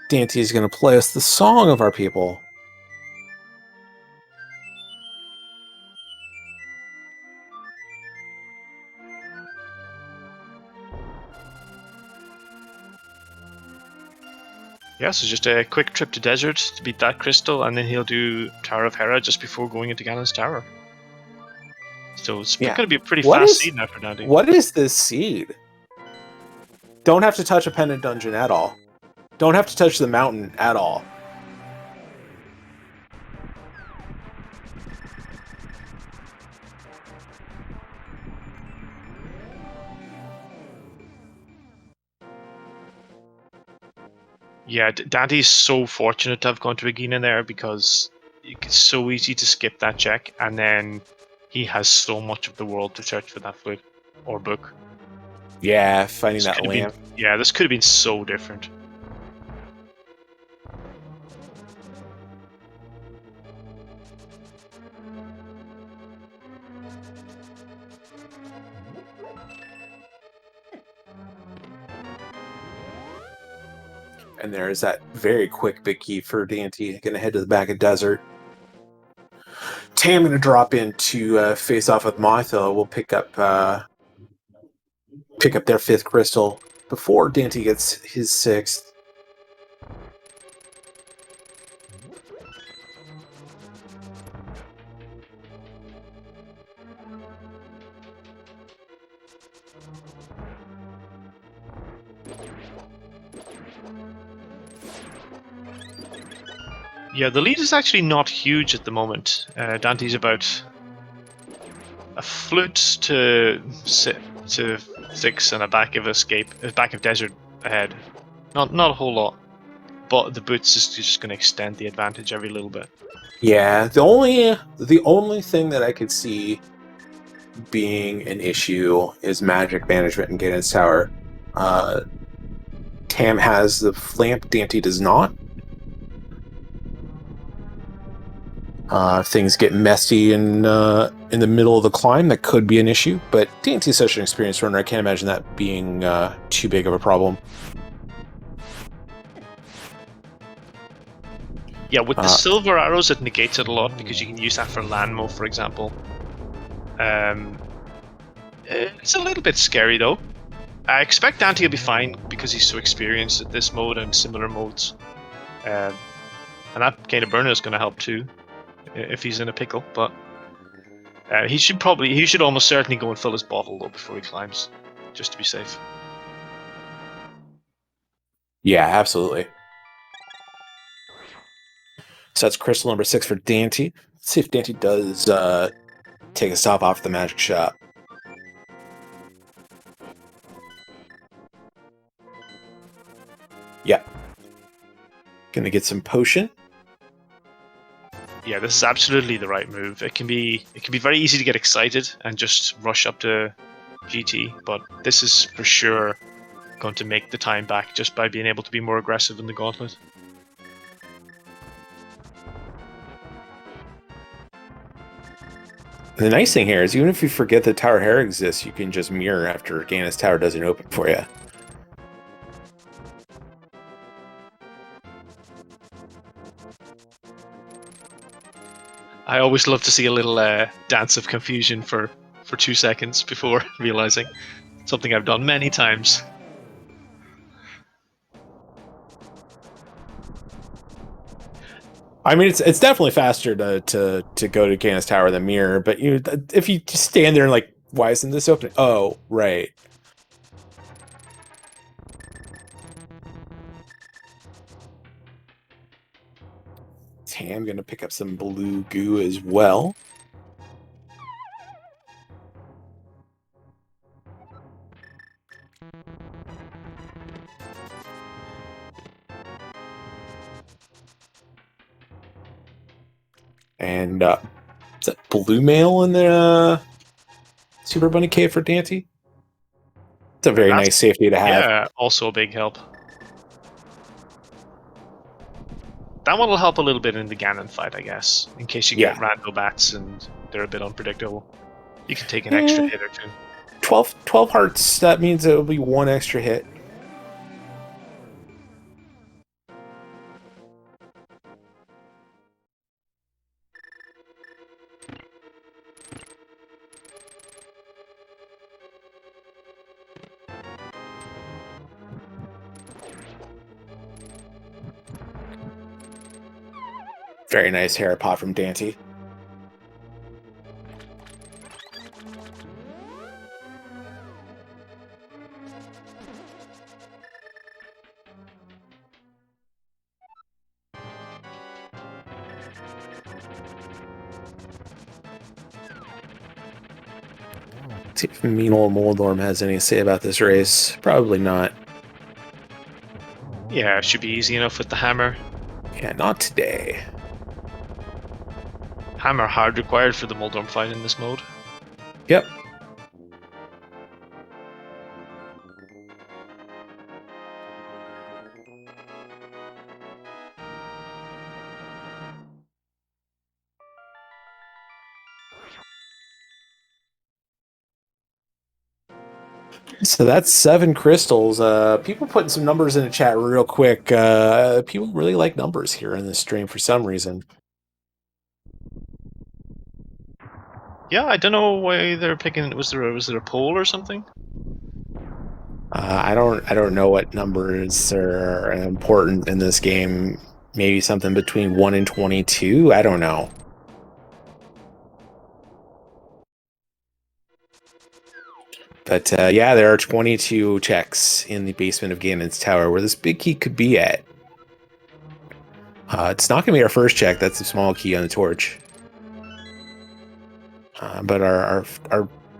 Dante is going to play us the song of our people. Yeah, so just a quick trip to desert to beat that crystal, and then he'll do Tower of Hera just before going into Ganon's Tower. So it's going to be a pretty fast seed now for Dante. What is this seed? Don't have to touch a pendant dungeon at all. Don't have to touch the mountain at all. Yeah, Dante's so fortunate to have gone to Regina there because it's so easy to skip that check, and then he has so much of the world to search for that flute or book. Yeah, finding This that could have been, lamp. yeah, this could have been so different. And there's that very quick big key for Dante. Gonna head to the back of desert. Tam gonna drop in to face off with Martha. We'll pick up their 5th crystal before Dante gets his 6th. Yeah, the lead is actually not huge at the moment. Dante's about a flute to 6 and a back of desert ahead. Not a whole lot, but the boots is just going to extend the advantage every little bit. Yeah, the only thing that I could see being an issue is magic management in Galen's Tower. Tam has the lamp, Dante does not. Things get messy in the middle of the climb, that could be an issue, but Dante's such an experienced runner, I can't imagine that being too big of a problem. Yeah, with the silver arrows, it negates it a lot because you can use that for Landmo, for example. It's a little bit scary though. I expect Dante will be fine because he's so experienced at this mode and similar modes. And that kind of burner is going to help too, if he's in a pickle. But he should almost certainly go and fill his bottle though before he climbs, just to be safe. Yeah, absolutely. So that's crystal number 6 for Dante. Let's see if Dante does take a stop off the magic shop. Yeah. Gonna get some potion. Yeah, this is absolutely the right move. It can be very easy to get excited and just rush up to GT, but this is for sure going to make the time back just by being able to be more aggressive in the gauntlet. The nice thing here is even if you forget that Tower Hair exists, you can just mirror after Gannis Tower doesn't open for you. I always love to see a little dance of confusion for 2 seconds before realizing. Something I've done many times. I mean, it's definitely faster to go to Gannis Tower than mirror, but if you just stand there and like, why isn't this open? Oh, right. Tam gonna pick up some blue goo as well. And is that blue mail in the Super Bunny Cave for Dante? It's a very nice safety to have. Yeah, also a big help. That one will help a little bit in the Ganon fight, I guess, in case you get rando bats and they're a bit unpredictable. You can take an extra hit or two. 12 hearts, that means it'll be 1 extra hit. Very nice hair pot from Dante. Let's see if mean old Moldorm has anything to say about this race. Probably not. Yeah, it should be easy enough with the hammer. Yeah, not today. Hammer hard required for the Muldorm fight in this mode. Yep. So that's 7 crystals. People putting some numbers in the chat real quick. People really like numbers here in this stream for some reason. Yeah, I don't know why they're picking. Was there a poll or something? I don't know what numbers are important in this game. Maybe something between 1 and 22. I don't know. But yeah, there are 22 checks in the basement of Ganon's tower where this big key could be at. It's not going to be our first check. That's the small key on the torch. But our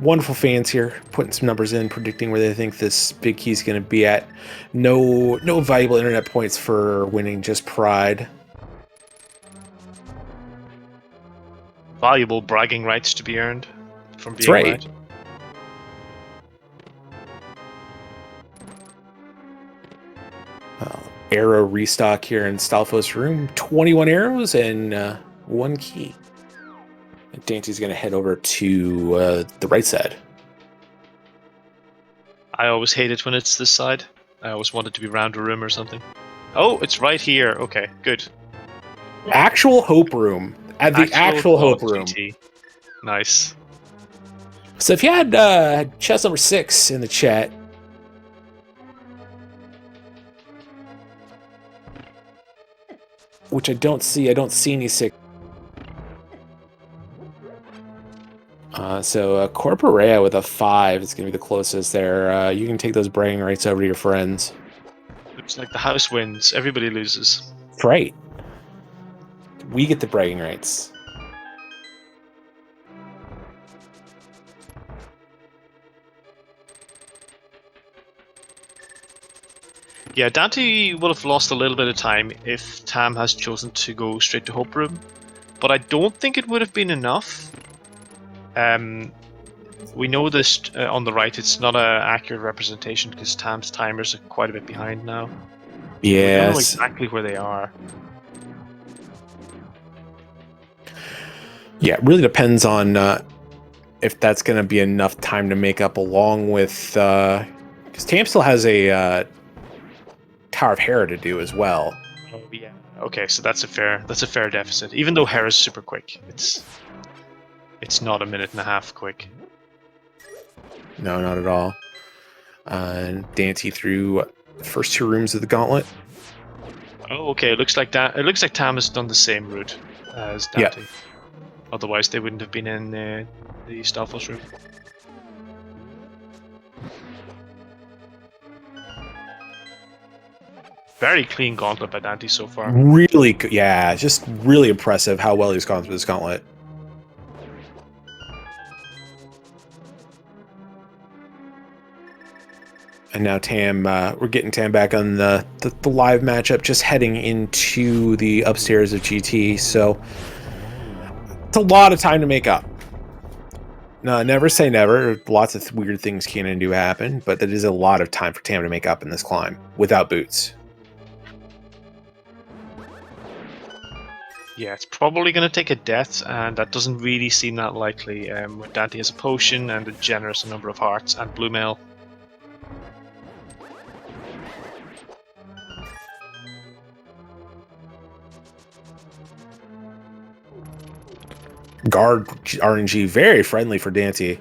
wonderful fans here putting some numbers in, predicting where they think this big key is going to be at. No valuable internet points for winning, just pride. Valuable bragging rights to be earned from being That's right. right. Arrow restock here in Stalfo's room. 21 arrows and 1 key. And Dante's going to head over to the right side. I always hate it when it's this side. I always want it to be round a room or something. Oh, it's right here. Okay, good. Actual Hope Room. At the actual Hope Room. GT. Nice. So if you had chest number 6 in the chat, which I don't see any 6. So Corporea with a 5 is going to be the closest there. You can take those bragging rights over to your friends. Looks like the house wins. Everybody loses. That's right. We get the bragging rights. Yeah, Dante would have lost a little bit of time if Tam has chosen to go straight to Hope Room, but I don't think it would have been enough. We know this on the right, it's not an accurate representation because Tam's timers are quite a bit behind now. Yes. We don't know exactly where they are. Yeah, it really depends on if that's going to be enough time to make up, along with because Tam still has a Tower of Hera to do as well. Oh yeah. Okay, so that's a fair deficit. Even though Hera's super quick, it's not a minute and a half quick. No, not at all. Dante through the first 2 rooms of the gauntlet. Oh, okay. It looks like Tam has done the same route as Dante. Yeah. Otherwise, they wouldn't have been in the Stalfos room. Very clean gauntlet by Dante so far. Really, yeah, just really impressive how well he's gone through this gauntlet. And now Tam, we're getting Tam back on the live matchup, just heading into the upstairs of GT. So it's a lot of time to make up. No, never say never. Lots of weird things can and do happen, but that is a lot of time for Tam to make up in this climb without boots. Yeah, it's probably going to take a death, and that doesn't really seem that likely. When Dante has a potion and a generous number of hearts and blue mail. Guard RNG, very friendly for Dante.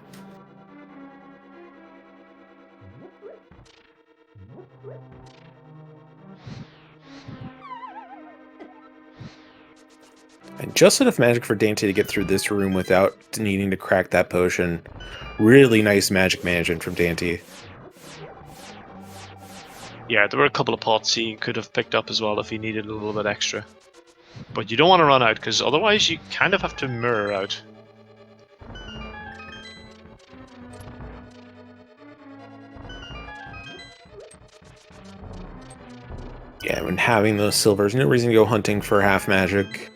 And just enough magic for Dante to get through this room without needing to crack that potion. Really nice magic management from Dante. Yeah, there were a couple of pots he could have picked up as well if he needed a little bit extra. But you don't want to run out, because otherwise you kind of have to mirror out. Yeah, when having those silvers, no reason to go hunting for half magic.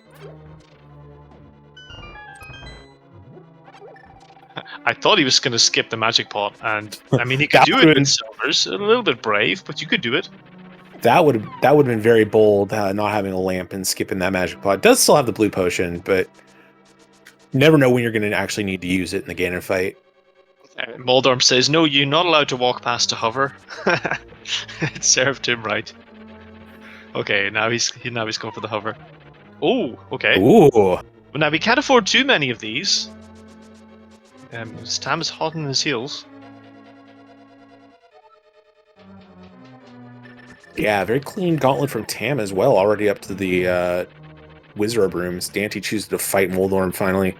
I thought he was going to skip the magic pot, and I mean he could That do it would've with been silvers. A little bit brave, but you could do it. that would have been very bold, not having a lamp and skipping that magic pot. It does still have the blue potion, but you never know when you're going to actually need to use it in the Ganon fight. Moldorm says, "No, you're not allowed to walk past a hover." It served him right. Okay, now he's going for the hover. Oh, okay. Ooh, Well, now we can't afford too many of these. Tam is hot on his heels. yeah, very clean gauntlet from Tam as well. Already up to the Wizard rooms. Dante chooses to fight Moldorm finally.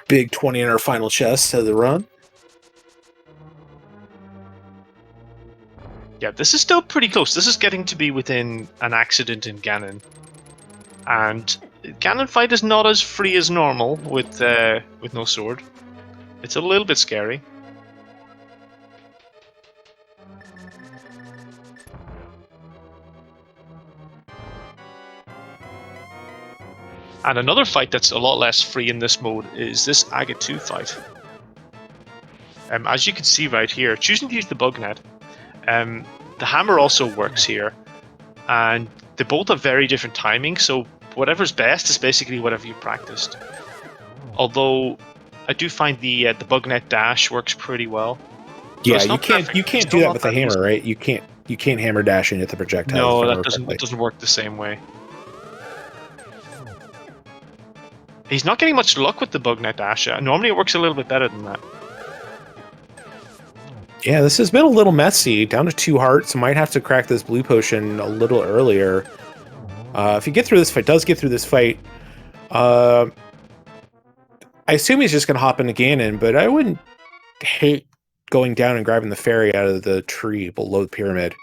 Big 20 in our final chest of the run. Yeah, this is still pretty close. This is getting to be within an accident in Ganon. And Ganon fight is not as free as normal with no sword. It's a little bit scary. And another fight that's a lot less free in this mode is this Agate 2 fight. As you can see right here, choosing to use the bug net, the hammer also works here, and they both have very different timing, so whatever's best is basically whatever you practiced. Although I do find the bug net dash works pretty well. Yeah, you can't do that with the hammer, right? You can't hammer dash into the projectile. No, that doesn't work the same way. He's not getting much luck with the bug net dash. Normally it works a little bit better than that. Yeah, this has been a little messy. Down to 2 hearts. Might have to crack this blue potion a little earlier. If you get through this fight, I assume he's just going to hop into Ganon, but I wouldn't hate going down and grabbing the fairy out of the tree below the pyramid.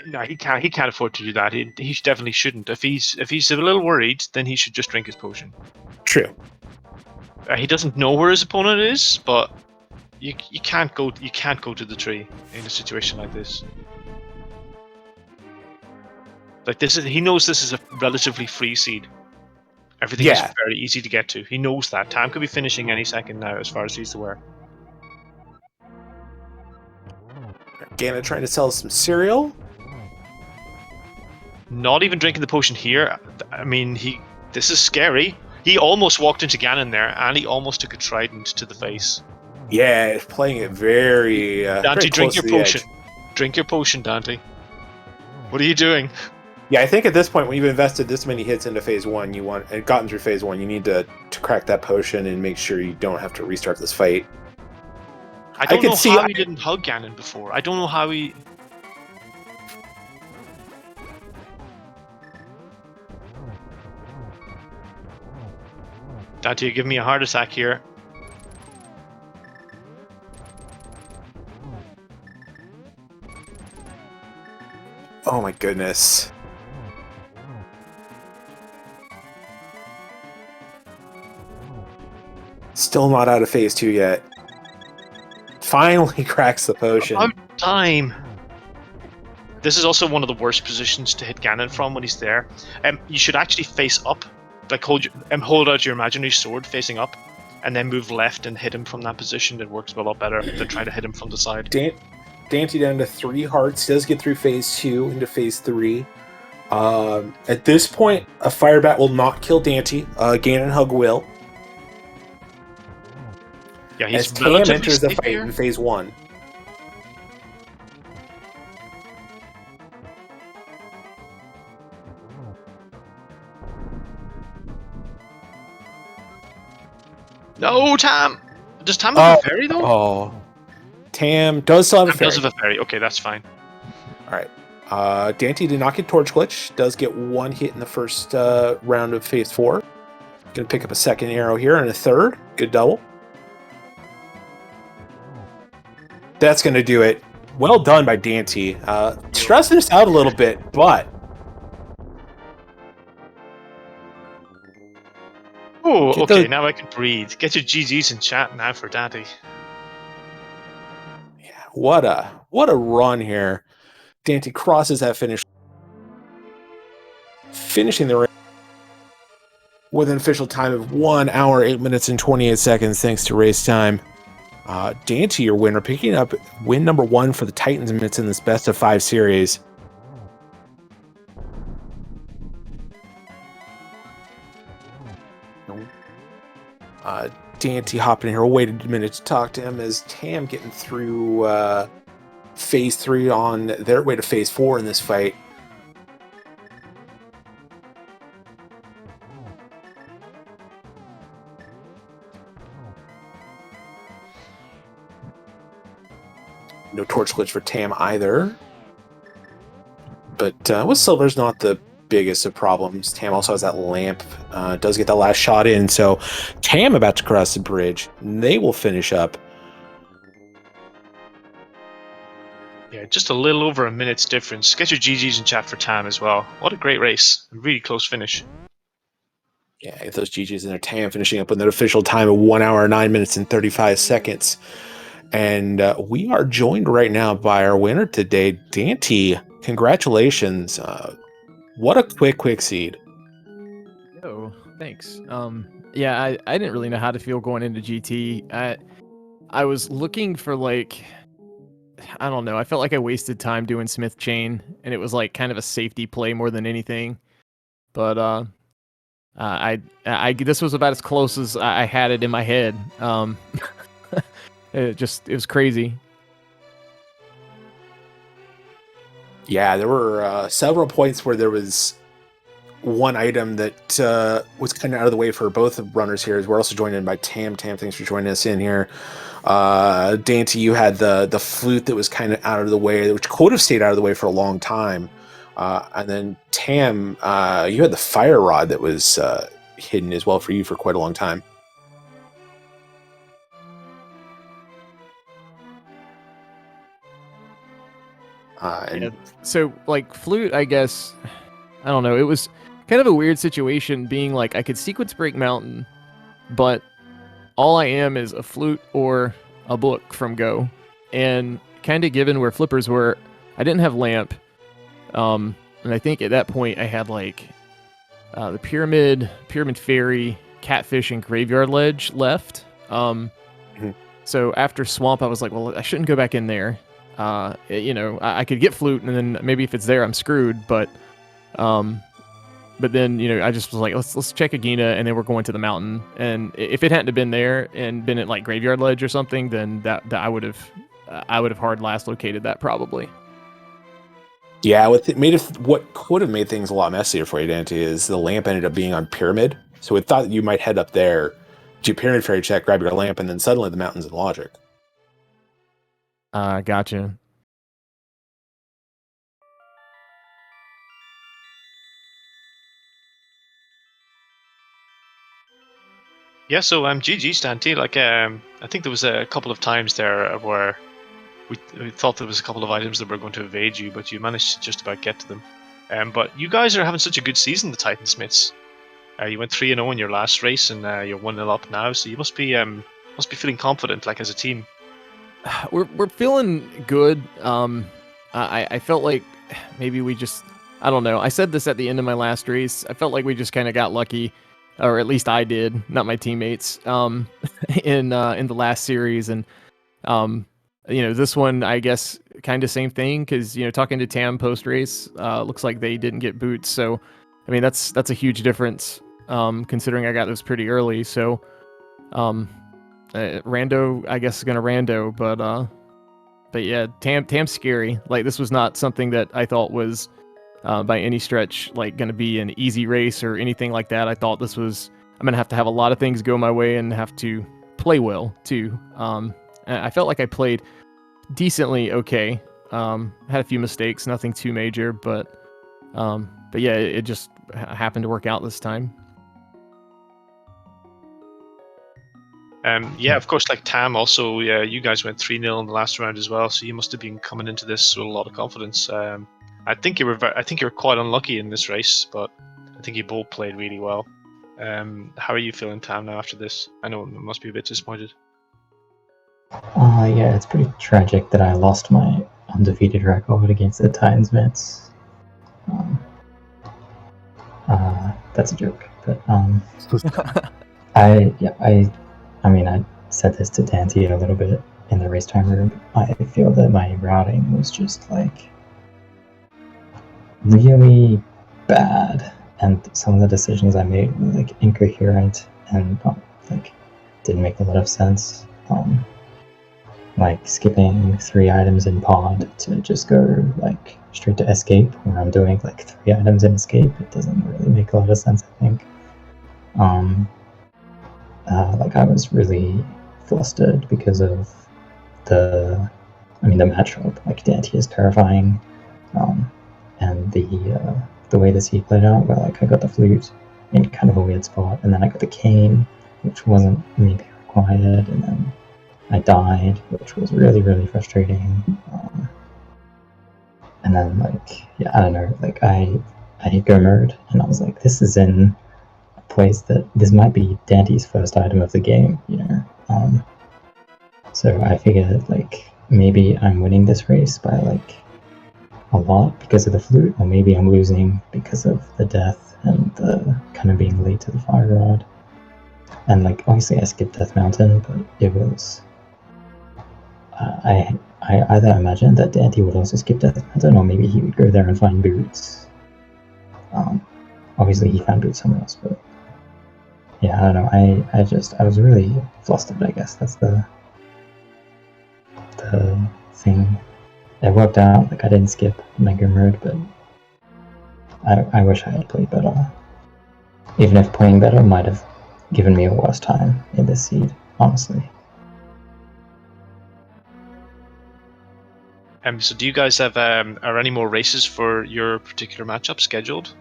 No, he can't. He can't afford to do that. He definitely shouldn't. If he's a little worried, then he should just drink his potion. True. He doesn't know where his opponent is, but you can't go to the tree in a situation like this. Like this is he knows this is a relatively free seed. Everything is very easy to get to. He knows that. Tam could be finishing any second now, as far as he's aware. Ganon trying to sell some cereal. Not even drinking the potion here. I mean, this is scary. He almost walked into Ganon there, and he almost took a trident to the face. Yeah, playing it very. Dante, drink your potion. Drink your potion, Dante. What are you doing? Yeah, I think at this point, when you've invested this many hits into phase 1, and gotten through phase 1, you need to crack that potion and make sure you don't have to restart this fight. I don't know how he didn't hug Ganon before. I don't know how he. Dante, you give me a heart attack here. Oh my goodness. Still not out of phase 2 yet. Finally cracks the potion. About time. This is also one of the worst positions to hit Ganon from when he's there. You should actually face up. Like hold out your imaginary sword facing up, and then move left and hit him from that position. It works a lot better than trying to hit him from the side. Dante down to 3 hearts. Does get through phase 2 into phase 3. At this point, a fire bat will not kill Dante. Ganon hug will. Yeah, he's as Tam enters the fight in phase 1. No, Tam! Does Tam have a fairy, though? Oh. Tam does still have a fairy. Does have a fairy. Okay, that's fine. Alright. Dante did not get Torch Glitch. Does get 1 hit in the first round of phase 4. Gonna pick up a second arrow here and a third. Good double. That's gonna do it. Well done by Dante. Stressing us out a little bit, but Oh, Get okay. the Now I can breathe. Get your GGs in chat now for Daddy. yeah, what a run here. Dante crosses that finish, finishing the race with an official time of 1 hour, 8 minutes, and 28 seconds, thanks to race time. Dante, your winner, picking up win number 1 for the Titans Mitts in this best of 5 series. Dante hopping here. We'll wait a minute to talk to him as Tam getting through phase 3 on their way to phase 4 in this fight. No torch glitch for Tam either. But with Silver's not the biggest of problems. Tam also has that lamp. Does get that last shot in. So Tam about to cross the bridge. They will finish up. Yeah, just a little over a minute's difference. Get your GGs in chat for Tam as well. What a great race. A really close finish. Yeah, get those GGs in there. Tam finishing up with an official time of 1 hour, 9 minutes, and 35 seconds. And we are joined right now by our winner today, Dante. Congratulations. What a quick seed. Oh, thanks. Yeah, I didn't really know how to feel going into GT. I was looking for like, I don't know. I felt like I wasted time doing Smith Chain, and it was like kind of a safety play more than anything. But I this was about as close as I had it in my head. It was crazy. Yeah, there were several points where there was one item that was kind of out of the way for both of runners here. As we're also joined in by Tam. Tam, thanks for joining us in here. Dante, you had the flute that was kind of out of the way, which could have stayed out of the way for a long time. And then Tam, you had the fire rod that was hidden as well for you for quite a long time. Yeah, so like flute, I guess, I don't know. It was kind of a weird situation being like I could sequence break mountain, but all I am is a flute or a book from Go. And kind of given where flippers were, I didn't have lamp. And I think at that point I had like the pyramid fairy, catfish, and graveyard ledge left. So after swamp, I was like, well, I shouldn't go back in there. I could get flute, and then maybe if it's there, I'm screwed. But then I just was like, let's check Agina, and then we're going to the mountain. And if it hadn't have been there and been at like graveyard ledge or something, then that I would have hard last located that probably. Yeah, what could have made things a lot messier for you, Dante, is the lamp ended up being on pyramid. So we thought you might head up there, do pyramid fairy check, grab your lamp, and then suddenly the mountain's in logic. Gotcha. Yeah, so GG Dante. Like I think there was a couple of times there where we thought there was a couple of items that were going to evade you, but you managed to just about get to them. But you guys are having such a good season, the Titan Smiths. You went 3-0 in your last race, and you're 1-0 up now. So you must be feeling confident, like as a team. We're feeling good. I felt like maybe we just, I don't know. I said this at the end of my last race. I felt like we just kind of got lucky, or at least I did, not my teammates. In the last series, and this one, I guess, kind of same thing, because talking to Tam post race, looks like they didn't get boots. So, I mean, that's a huge difference, considering I got those pretty early. So, rando, I guess, is gonna rando, but yeah, Tam's scary. Like, this was not something that I thought was by any stretch like gonna be an easy race or anything like that. I thought this was, I'm gonna have a lot of things go my way and have to play well too. I felt like I played decently okay. Had a few mistakes, nothing too major, but yeah, it just happened to work out this time. Yeah, of course, like Tam also, you guys went 3-0 in the last round as well, so you must have been coming into this with a lot of confidence. I think you were quite unlucky in this race, but I think you both played really well. How are you feeling, Tam, now after this? I know it must be a bit disappointed. Yeah, it's pretty tragic that I lost my undefeated record against the Titans Mets. That's a joke, but I mean, I said this to Dante a little bit in the race time room. I feel that my routing was just like really bad, and some of the decisions I made were like incoherent and like didn't make a lot of sense. Like skipping 3 items in pod to just go like straight to escape when I'm doing like 3 items in escape. It doesn't really make a lot of sense, I think. Like I was really flustered because of the matchup. Like Dante is terrifying, and the way the seed played out, where like I got the flute in kind of a weird spot, and then I got the cane, which wasn't maybe required, and then I died, which was really, really frustrating. And then like, yeah, I don't know, like I Gomerd, and I was like, this is in a place that this might be Dante's first item of the game, you know. So I figured like maybe I'm winning this race by like a lot because of the flute, or maybe I'm losing because of the death and the kind of being late to the fire rod. And like obviously I skipped Death Mountain, but it was I either imagined that Dante would also skip Death Mountain, or maybe he would go there and find boots. Obviously he found boots somewhere else, but yeah, I don't know. I was really flustered. I guess that's the thing. It worked out. Like I didn't skip Mega Mode, but I wish I had played better. Even if playing better might have given me a worse time in this seed, honestly. So do you guys have are any more races for your particular matchup scheduled?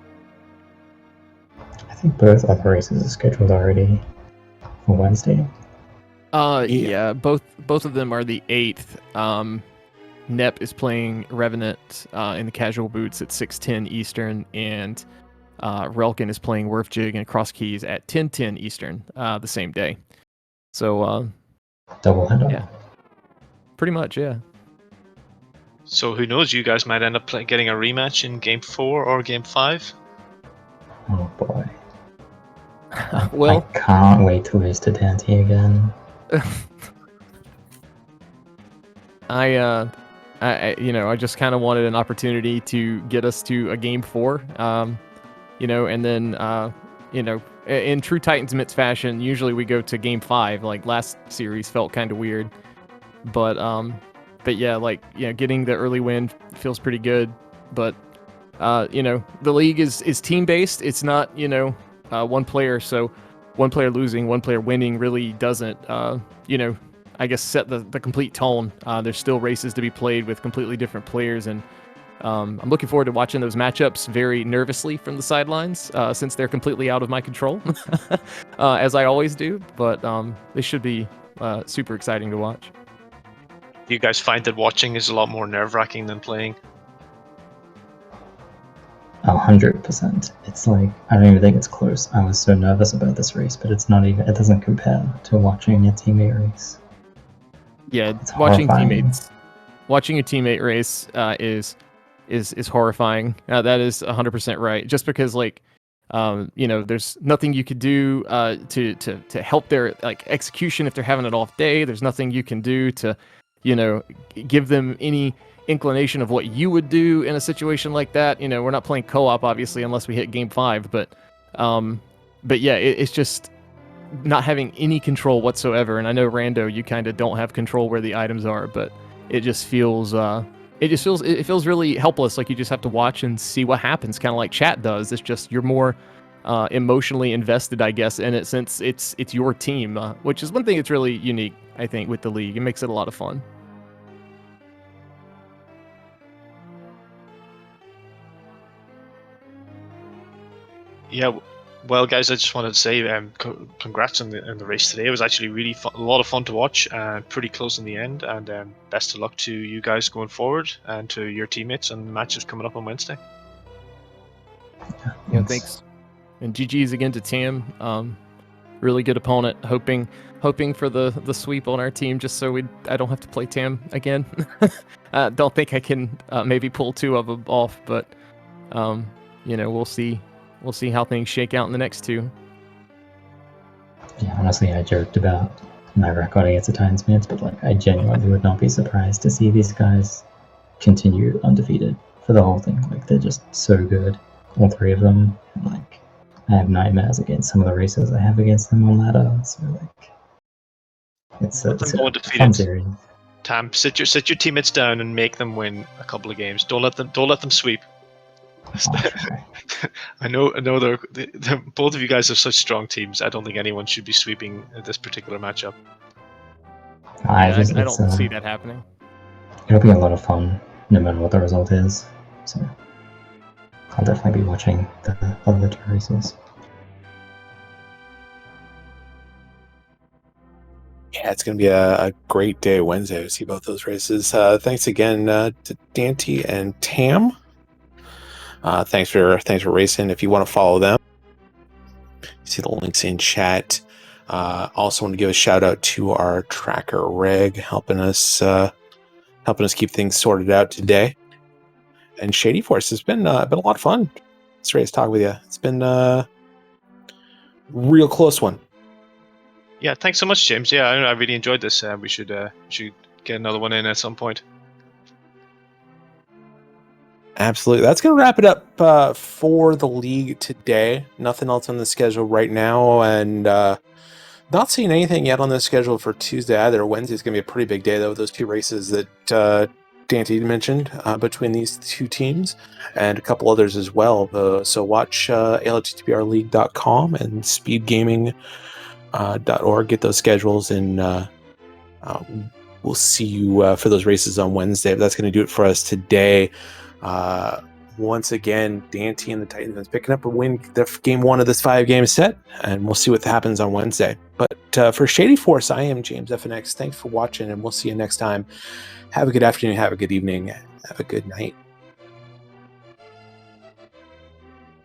I think both other races are scheduled already for Wednesday. Yeah, both of them are the 8th. Nep is playing Revenant in the casual boots at 6:10 Eastern, and Relkin is playing Werfjig and Cross Keys at 10:10 Eastern the same day. So double header. Yeah, pretty much, yeah. So who knows? You guys might end up getting a rematch in Game 4 or Game 5. Oh boy. Well, I can't wait to lose to Dante again. I just kind of wanted an opportunity to get us to a Game 4, and then, in true Titans Mitts fashion, usually we go to Game 5. Like last series felt kind of weird, but yeah, like getting the early win feels pretty good. But the league is team based. It's not one player. So one player losing, one player winning really doesn't I guess set the complete tone. There's still races to be played with completely different players, and I'm looking forward to watching those matchups very nervously from the sidelines, since they're completely out of my control, as I always do. But they should be super exciting to watch. Do you guys find that watching is a lot more nerve-wracking than playing? 100%. It's like, I don't even think it's close. I was so nervous about this race, but it doesn't compare to watching a teammate race. Yeah, It's watching horrifying. a teammate race is horrifying. That is 100% right. Just because there's nothing you could do to help their like execution if they're having an off day. There's nothing you can do to give them any inclination of what you would do in a situation like that. We're not playing co-op obviously unless we hit Game 5, but yeah, it's just not having any control whatsoever. And I know Rando, you kind of don't have control where the items are, but it just feels it feels really helpless. Like you just have to watch and see what happens, kind of like chat does. It's just you're more emotionally invested, I guess, in it since it's your team, which is one thing that's really unique, I think, with the league. It makes it a lot of fun. Yeah, well, guys, I just wanted to say congrats on the race today. It was actually really fun, a lot of fun to watch, and pretty close in the end. And best of luck to you guys going forward, and to your teammates and matches coming up on Wednesday. Yeah, thanks. And GG's again to Tam. Really good opponent. Hoping for the sweep on our team, just so I don't have to play Tam again. Don't think I can maybe pull 2 of them off, but we'll see. We'll see how things shake out in the next 2. Yeah, honestly, I joked about my record against the Titans Mids, but like I genuinely would not be surprised to see these guys continue undefeated for the whole thing. Like they're just so good, all 3 of them. And, like I have nightmares against some of the races I have against them on ladder. So like it's a fun series. Tam, sit your teammates down and make them win a couple of games. Don't let them sweep. I know they're both of you guys have such strong teams. I don't think anyone should be sweeping this particular matchup. I don't see that happening. It'll be a lot of fun, no matter what the result is. So I'll definitely be watching the other 2 races. Yeah, it's going to be a great day Wednesday to see both those races. Thanks again to Dante and Tam. Thanks for racing. If you want to follow them, see the links in chat. Also want to give a shout out to our tracker Reg, helping us keep things sorted out today. And Shady Force, has been a lot of fun. This race talk with you. It's been a real close one. Yeah, thanks so much, James. Yeah, I really enjoyed this. We should get another one in at some point. Absolutely. That's going to wrap it up for the league today. Nothing else on the schedule right now, and not seeing anything yet on the schedule for Tuesday either. Wednesday's going to be a pretty big day, though, with those 2 races that Dante mentioned between these 2 teams and a couple others as well. So watch ALTTPRleague.com and speedgaming.org. Get those schedules, and we'll see you for those races on Wednesday. But that's going to do it for us today. Once again, Dante and the Titans is picking up a win their game 1 of this 5-game set, and we'll see what happens on Wednesday. But for Shady Force, I am James FNX. Thanks for watching, and we'll see you next time. Have a good afternoon, have a good evening, have a good night.